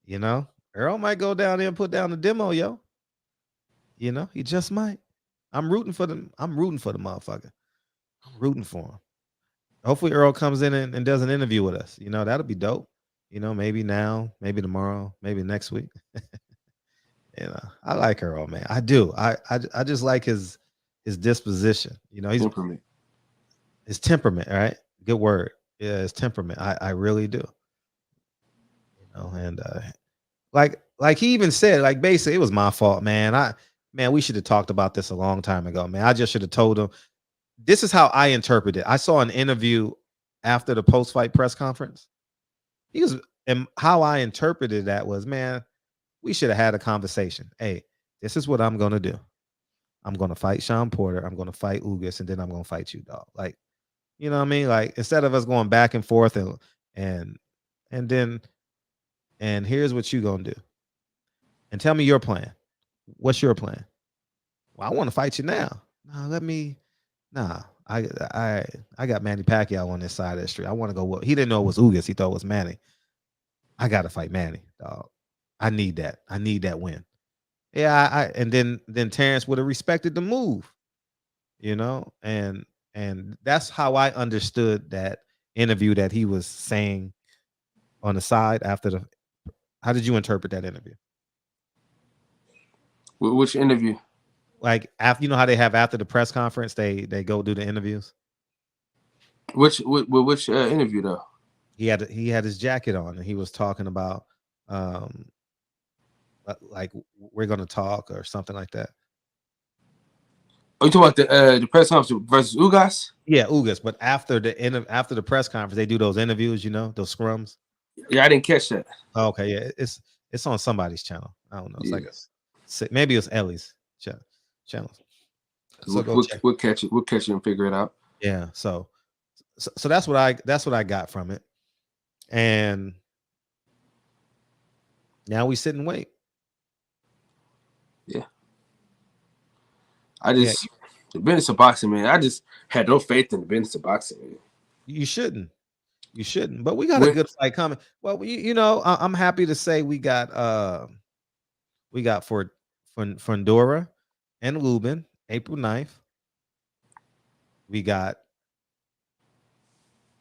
you know, Earl might go down there and put down the demo, yo. You know, he just might. I'm rooting for them. I'm rooting for the motherfucker. I'm rooting for him. Hopefully Earl comes in and does an interview with us. You know, that'll be dope. You know, maybe now, maybe tomorrow, maybe next week. You know, I like Earl, man. I do. I just like his disposition. You know, his temperament, right? Good word. Yeah, his temperament. I really do. You know, and like he even said, like basically it was my fault, man. We should have talked about this a long time ago, man. I just should have told him. This is how I interpret it. I saw an interview after the post-fight press conference. And how I interpreted that was, man, we should have had a conversation. Hey, this is what I'm gonna do. I'm gonna fight Sean Porter. I'm gonna fight Ugas, and then I'm gonna fight you, dog. Like, you know what I mean? Like, instead of us going back and forth and here's what you gonna do. And tell me your plan. What's your plan? Well, I want to fight you now. I got Manny Pacquiao on this side of the street. I want to go. He didn't know it was Ugas. He thought it was Manny. I got to fight Manny, dog. I need that. I need that win. Yeah, and then Terrence would have respected the move, you know, and that's how I understood that interview that he was saying on the side after the. How did you interpret that interview? Which interview? Like after, you know how they have after the press conference, they go do the interviews. Which interview though? He had his jacket on and he was talking about like we're gonna talk or something like that. Oh, you talking about the press conference versus Ugas? Yeah, Ugas. But after the press conference, they do those interviews, you know, those scrums. Yeah, I didn't catch that. Oh, okay, yeah, it's on somebody's channel. I don't know. It's like maybe it's Ellie's channel. So we'll catch it. We'll catch it and figure it out. Yeah. So that's what I got from it. And now we sit and wait. Yeah. The business of boxing, man. I just had no faith in the business of boxing, man. You shouldn't. But we got a good fight coming. Well, you know, I'm happy to say we got for Fundora and Lubin, April 9th. We got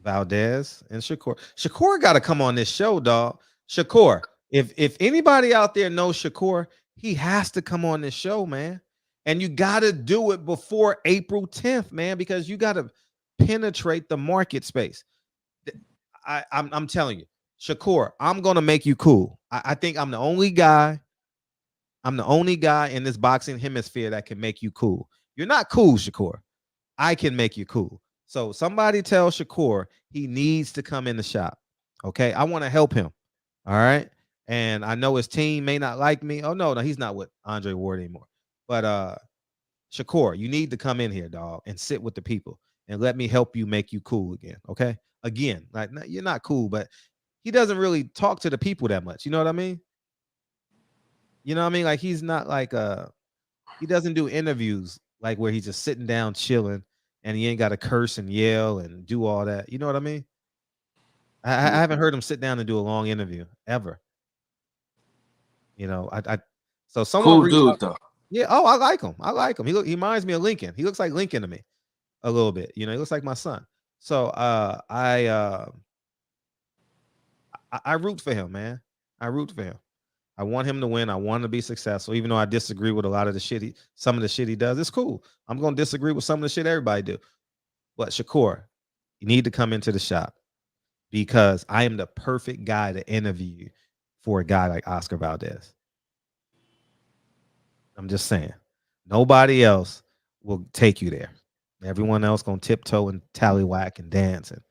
Valdez and Shakur. Shakur got to come on this show, dog. Shakur, if anybody out there knows Shakur, he has to come on this show, man. And you got to do it before April 10th, man, because you got to penetrate the market space. I'm telling you, Shakur, I'm gonna make you cool. I think I'm the only guy in this boxing hemisphere that can make you cool. You're not cool, Shakur. I can make you cool. So somebody tell Shakur he needs to come in the shop. Okay, I want to help him. All right, and I know his team may not like me. Oh no, he's not with Andre Ward anymore. But Shakur, you need to come in here, dog, and sit with the people and let me help you make you cool again. Okay, again, like you're not cool, but he doesn't really talk to the people that much. You know what I mean? You know what I mean? Like he's not like he doesn't do interviews like where he's just sitting down chilling and he ain't got to curse and yell and do all that. You know what I mean? I haven't heard him sit down and do a long interview ever. You know, I so someone Cool reached dude out. though. Yeah, oh, I like him. I like him. He reminds me of Lincoln. He looks like Lincoln to me a little bit. You know, he looks like my son. So I root for him, man. I root for him. I want him to win. I want him to be successful, even though I disagree with a lot of the shit some of the shit he does. It's cool. I'm gonna disagree with some of the shit everybody do. But Shakur, you need to come into the shop because I am the perfect guy to interview for a guy like Oscar Valdez. I'm just saying. Nobody else will take you there. Everyone else gonna tiptoe and tallywhack and dance and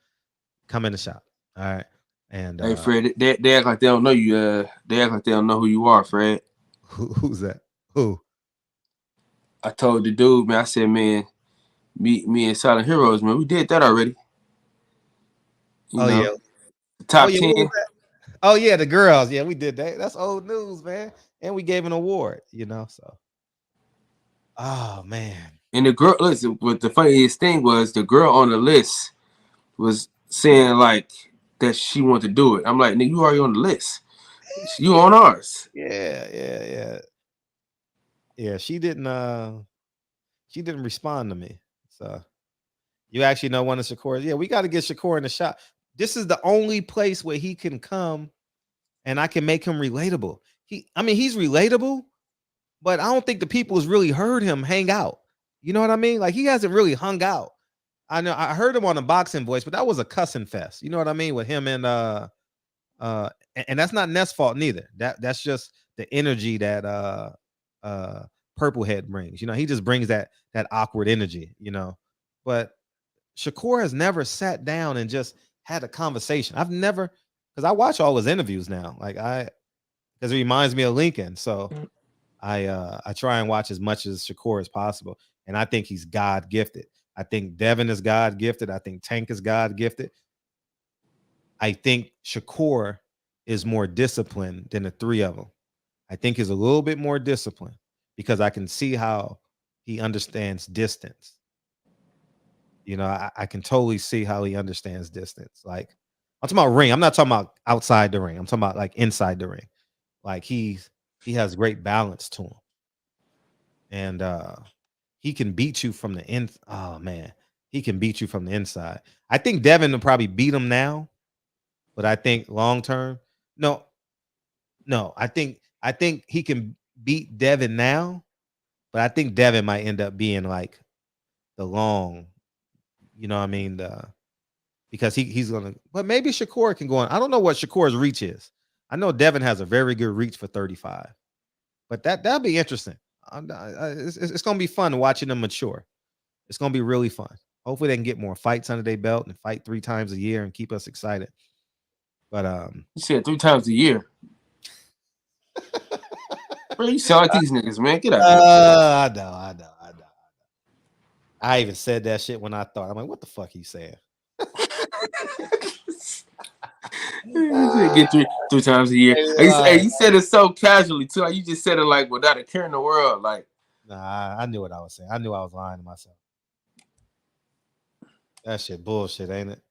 come in the shop. All right. And Hey Fred, they act like they don't know you. They act like they don't know who you are, Fred. Who's that? Who? I told the dude, man. I said, man, me and Silent Heroes, man. We did that already. You know, Yeah. top Yeah. 10. What was that? Oh yeah, the girls. Yeah, we did that. That's old news, man. And we gave an award. You know, so. Oh man. And the girl, listen. What the funniest thing was, the girl on the list was saying like that she wanted to do it. I'm like, nigga, you already on the list. You on ours. Yeah. She didn't respond to me. So you actually know one of Shakur's. Yeah, we got to get Shakur in the shop. This is the only place where he can come and I can make him relatable. He's relatable, but I don't think the people has really heard him hang out. You know what I mean? Like he hasn't really hung out. I know I heard him on a boxing voice, but that was a cussing fest. You know what I mean? With him and and that's not Ness' fault neither. That's just the energy that Purple Head brings. You know, he just brings that awkward energy, you know. But Shakur has never sat down and just had a conversation. I've never, because I watch all his interviews now. Like because it reminds me of Lincoln. So I try and watch as much as Shakur as possible. And I think he's God gifted. I think Devin is God gifted. I think Tank is God gifted. I think Shakur is more disciplined than the three of them. I think he's a little bit more disciplined because I can see how he understands distance. You know, I can totally see how he understands distance. Like I'm talking about ring. I'm not talking about outside the ring. I'm talking about like inside the ring. Like he has great balance to him. And he can beat you from the in. Oh man, he can beat you from the inside. I think Devin will probably beat him now, but I think long term, no. I think he can beat Devin now, but I think Devin might end up being like the long, you know what I mean? Because he's gonna, but maybe Shakur can go on. I don't know what Shakur's reach is. I know Devin has a very good reach for 35, but that'll be interesting. It's gonna be fun watching them mature. It's gonna be really fun. Hopefully they can get more fights under their belt and fight 3 times a year and keep us excited. But You said 3 times a year. Bro, you sound like these niggas, man. Get out of here. I know. I even said that shit when I thought. I'm like, what the fuck he saying? Get three times a year. Hey, you said it so casually too. Like you just said it like without a care in the world. Like, nah, I knew what I was saying. I knew I was lying to myself. That shit bullshit, ain't it?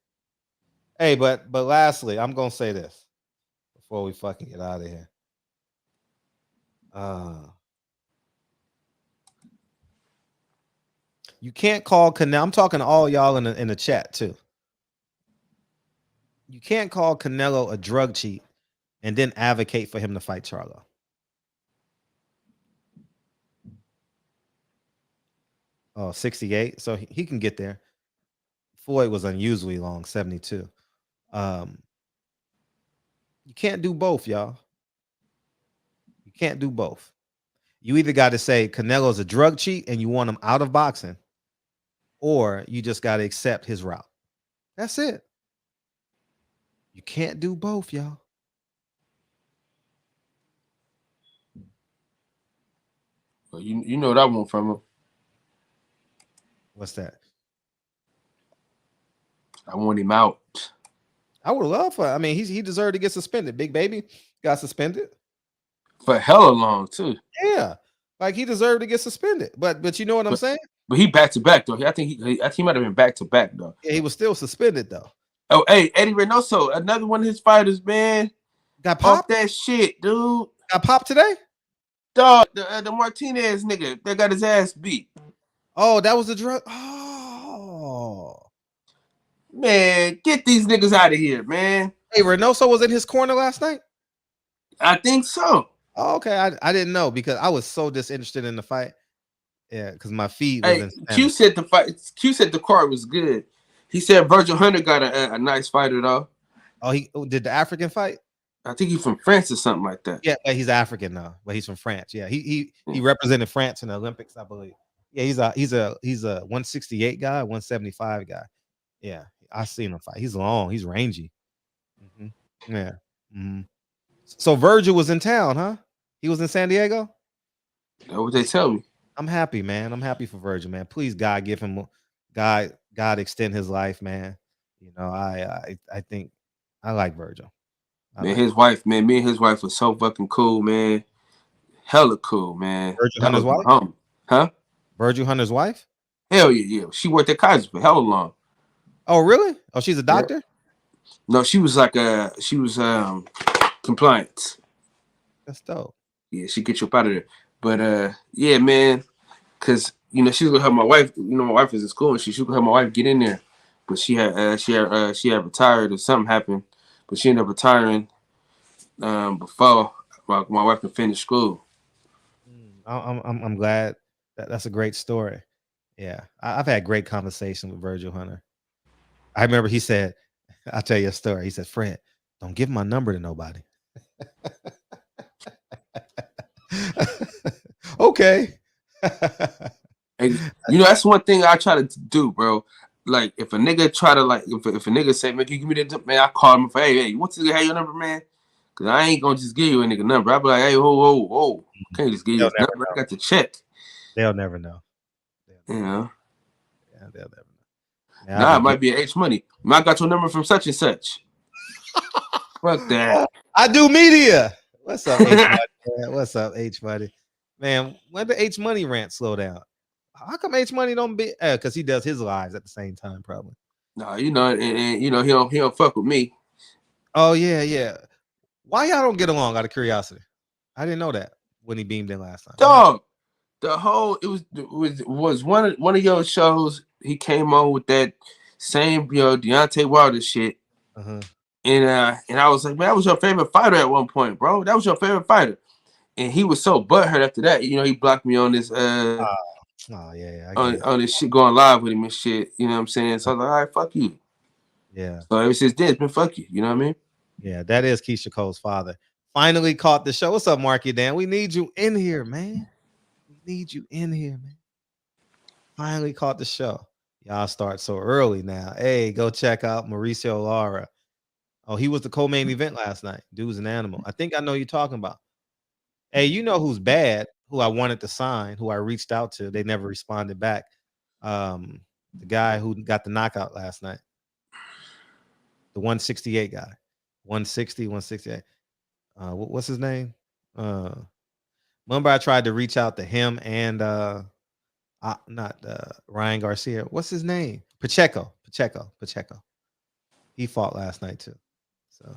Hey, but lastly, I'm gonna say this before we fucking get out of here. You can't call Canelo. I'm talking to all y'all in the chat too. You can't call Canelo a drug cheat and then advocate for him to fight Charlo. Oh, 68. So he can get there. Floyd was unusually long, 72. You can't do both, y'all. You can't do both. You either got to say Canelo's a drug cheat and you want him out of boxing, or you just got to accept his route. That's it. You can't do both, y'all. Well, you know what I want from him. What's that? I want him out. I would love for. I mean, he deserved to get suspended. Big Baby got suspended for hella long too. Yeah, like he deserved to get suspended. But you know what I'm saying? But he back to back though. I think he might have been back to back though. Yeah, he was still suspended though. Oh, hey, Eddie Reynoso, another one of his fighters, man, got popped. Off that shit, dude. Got popped today. Dog, the Martinez nigga that got his ass beat. Oh, that was the drug. Oh, man, get these niggas out of here, man. Hey, Reynoso was in his corner last night. I think so. Oh, okay, I didn't know because I was so disinterested in the fight. Yeah, because my feed was in Spanish. Q said the fight. Q said the card was good. He said Virgil Hunter got a nice fighter though. Oh, he did the African fight. I think he's from France or something like that. Yeah, he's African now, but he's from France. Yeah, he represented France in the Olympics, I believe. Yeah, he's a 168 guy, 175 guy. Yeah, I seen him fight. He's long, he's rangy. Mm-hmm. Yeah. Mm-hmm. So Virgil was in town, huh? He was in San Diego. That's what they tell me. I'm happy, man. I'm happy for Virgil, man. Please, God, give him God extend his life, man. You know, I think I like Virgil. Man, his wife, man, me and his wife was so fucking cool, man. Hella cool, man. Virgil Hunter's wife? Huh? Virgil Hunter's wife? Hell yeah. She worked at Kaiser for hella long. Oh, really? Oh, she's a doctor? Yeah. No, she was compliance. That's dope. Yeah, she get you up out of there. But yeah, man, cause you know she's gonna help my wife. You know, my wife is in school, and she gonna help my wife get in there. But she had retired or something happened. But she ended up retiring before my wife could finish school. I'm glad that's a great story. Yeah, I've had great conversation with Virgil Hunter. I remember he said, "I'll tell you a story." He said, "Fred, don't give my number to nobody." Okay. And, you know, that's one thing I try to do, bro. Like, if a nigga try to, like, if a nigga say, man, can you give me that, man, I call him for, hey, you want to have your number, man? Because I ain't going to just give you a nigga number. I'll be like, hey, whoa. Can't just give you a number. Know. I got to check. They'll never know. You know? Yeah, they'll never know. Yeah, nah, it might be H Money. I got your number from such and such. Fuck that. I do media. What's up, H Money? What's up, H Money? Man, when the H Money rant slow down? How come H Money don't be? Because he does his lives at the same time, probably. No, you know, and you know he don't fuck with me. Oh yeah. Why y'all don't get along? Out of curiosity, I didn't know that when he beamed in last time. Dog, the whole it was one of your shows. He came on with that same Deontay Wilder shit, and I was like, man, that was your favorite fighter at one point, bro. That was your favorite fighter, and he was so butthurt after that. You know, he blocked me on this. On this shit going live with him and shit. You know what I'm saying? So I was like, all right, fuck you. Yeah. So ever since then, it's been fuck you. You know what I mean? Yeah, that is Keisha Cole's father. Finally caught the show. What's up, Marky Dan? We need you in here, man. We need you in here, man. Finally caught the show. Y'all start so early now. Hey, go check out Mauricio Lara. Oh, he was the co-main event last night. Dude's an animal. I think I know you're talking about. Hey, you know who's bad? Who I wanted to sign, who I reached out to. They never responded back. The guy who got the knockout last night. The 168 guy. 160, 168. What's his name? Remember I tried to reach out to him and not Ryan Garcia. What's his name? Pacheco. He fought last night too. So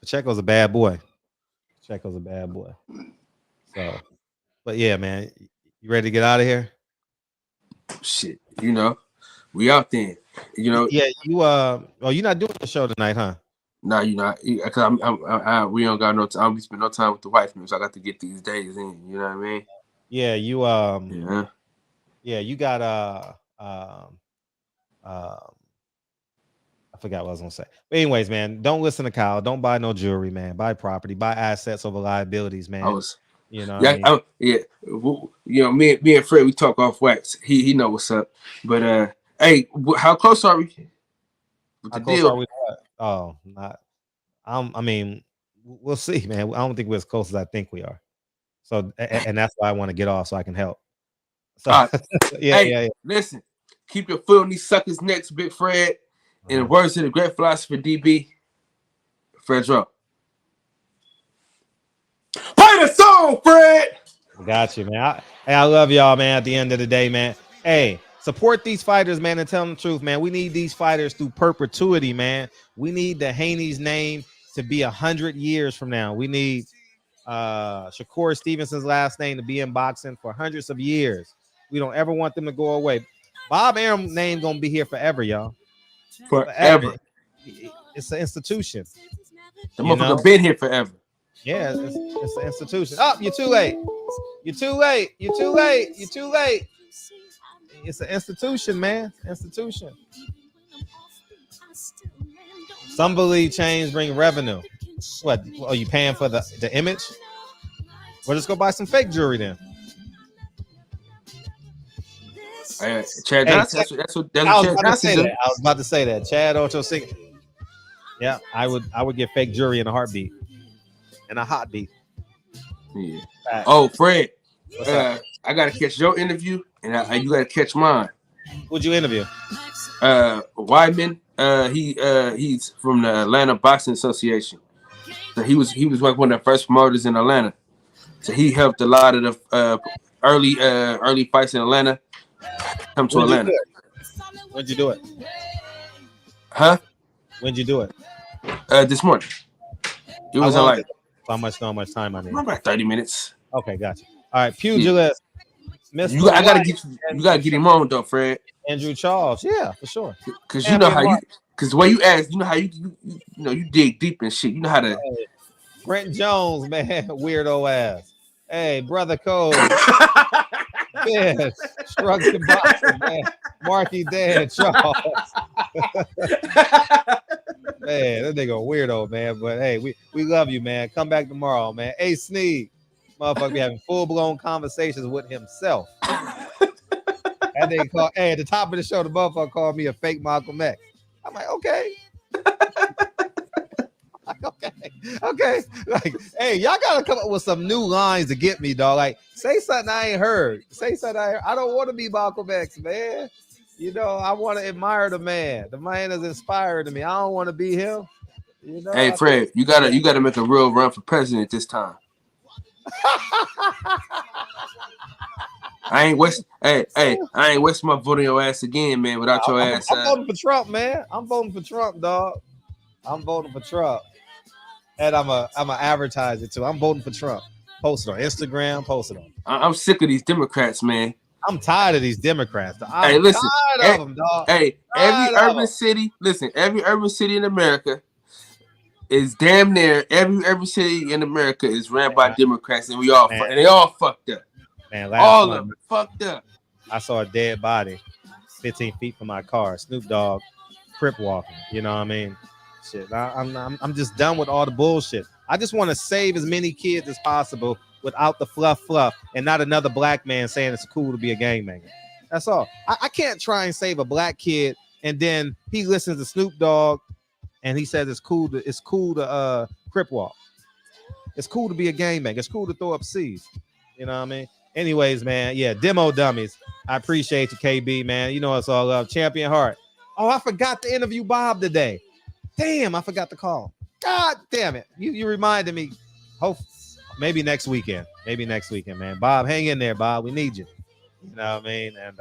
Pacheco's a bad boy. So, but yeah, man, you ready to get out of here? Shit, you know, we out there. You know, yeah. You you're not doing the show tonight, huh? No, you're not. Cause we don't got no time. We spend no time with the wife, man. So I got to get these days in. You know what I mean? Yeah, you Yeah, you got I forgot what I was gonna say. But anyways, man, don't listen to Kyle. Don't buy no jewelry, man. Buy property, buy assets over liabilities, man. You know, Yeah, yeah. You know, me and Fred, we talk off wax. He know what's up. But hey, how close are we with how the close deal? are we? Oh, not. I mean, we'll see, man. I don't think we're as close as I think we are. So, and that's why I want to get off so I can help. So, yeah. Listen, keep your foot on these suckers' necks, Big Fred. In the words of the great philosopher DB, Fred Drop. Play the song, Fred. Got you, man. I love y'all, man. At the end of the day, man. Hey, support these fighters, man, and tell them the truth, man. We need these fighters through perpetuity, man. We need the Haney's name to be 100 years from now. We need Shakur Stevenson's last name to be in boxing for hundreds of years. We don't ever want them to go away. Bob Arum's name gonna be here forever, y'all. Forever. It's an institution. The motherfucker been here forever. Yeah, it's an institution. Oh, you're too late. You're too late. You're too late. You're too late. It's an institution, man. Institution. Some believe change bring revenue. What? Are you paying for the image? Well, just go buy some fake jewelry then. Chad Johnson. That's what Chad Johnson do. I was about to say that. Chad Ochocinco. Yeah, I would get fake jewelry in a heartbeat. In a hot beat. Yeah. Oh, Fred. I gotta catch your interview, and you gotta catch mine. Who'd you interview? Weidman. He's from the Atlanta Boxing Association. So he was like one of the first promoters in Atlanta. So he helped a lot of the early fights in Atlanta come to Atlanta. When'd you do it? Huh? When'd you do it? This morning. It was like how much time I need? About 30 minutes. Okay, gotcha. All right, pugilist. You gotta get him on though, Fred. Andrew Charles, yeah, for sure. Because you know how because the way you ask, you know how you dig deep and shit. You know how to. Hey, Brent Jones, man, weirdo ass. Hey, brother Cole. Yeah, structured boxing, man. Marky Dan Charles. Man, that nigga a weirdo, man. But hey, we love you, man. Come back tomorrow, man. Hey, Sneed. Motherfucker be having full-blown conversations with himself. And they call, hey, at the top of the show, the motherfucker called me a fake Malcolm X. I'm like, okay. Okay. Like, hey, y'all gotta come up with some new lines to get me, dog. Like, say something I ain't heard. I don't want to be Malcolm X, man. You know, I want to admire the man. The man is inspired to me. I don't want to be him. You know. Hey, Fred, you gotta make a real run for president this time. I ain't wasting my vote on your ass again, man. Without your ass. I'm voting for Trump, man. I'm voting for Trump, dog. I'm voting for Trump, and I'm a advertiser too. I'm voting for Trump. Post it on Instagram. Post it on. I'm sick of these Democrats, man. I'm tired of these Democrats. Hey, listen. Tired of them, dog. Hey, every urban city in America is damn near every city in America is ran by Democrats, and they all fucked up. Man, all of them fucked up. I saw a dead body 15 feet from my car. Snoop Dogg, crip walking. You know what I mean? Shit. I'm just done with all the bullshit. I just want to save as many kids as possible without the fluff, and not another black man saying it's cool to be a gangbanger. That's all. I can't try and save a black kid, and then he listens to Snoop Dogg, and he says it's cool to crip walk. It's cool to be a gangbanger. It's cool to throw up C's. You know what I mean? Anyways, man, yeah, demo dummies. I appreciate you, KB, man. You know it's all love. Champion Heart. Oh, I forgot to interview Bob today. Damn, I forgot to call. God damn it. You reminded me. Hope maybe next weekend. Man. Bob, hang in there, Bob. We need you. You know what I mean? And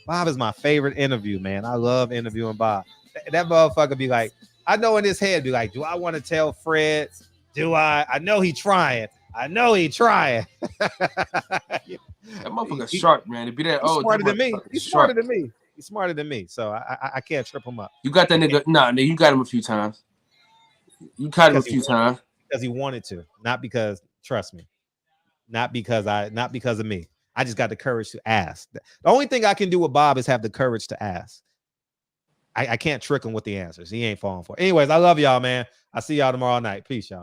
Bob is my favorite interview, man. I love interviewing Bob. That motherfucker be like, I know in his head, be like, do I want to tell Fred? Do I? I know he trying. That motherfucker's sharp, man. To be that old, He's smarter than me. So I can't trip him up. You got that nigga? Nah, you got him a few times. Because he wanted to, not because. Trust me, not because of me. I just got the courage to ask. The only thing I can do with Bob is have the courage to ask. I can't trick him with the answers. He ain't falling for it. Anyways, I love y'all, man. I see y'all tomorrow night. Peace, y'all.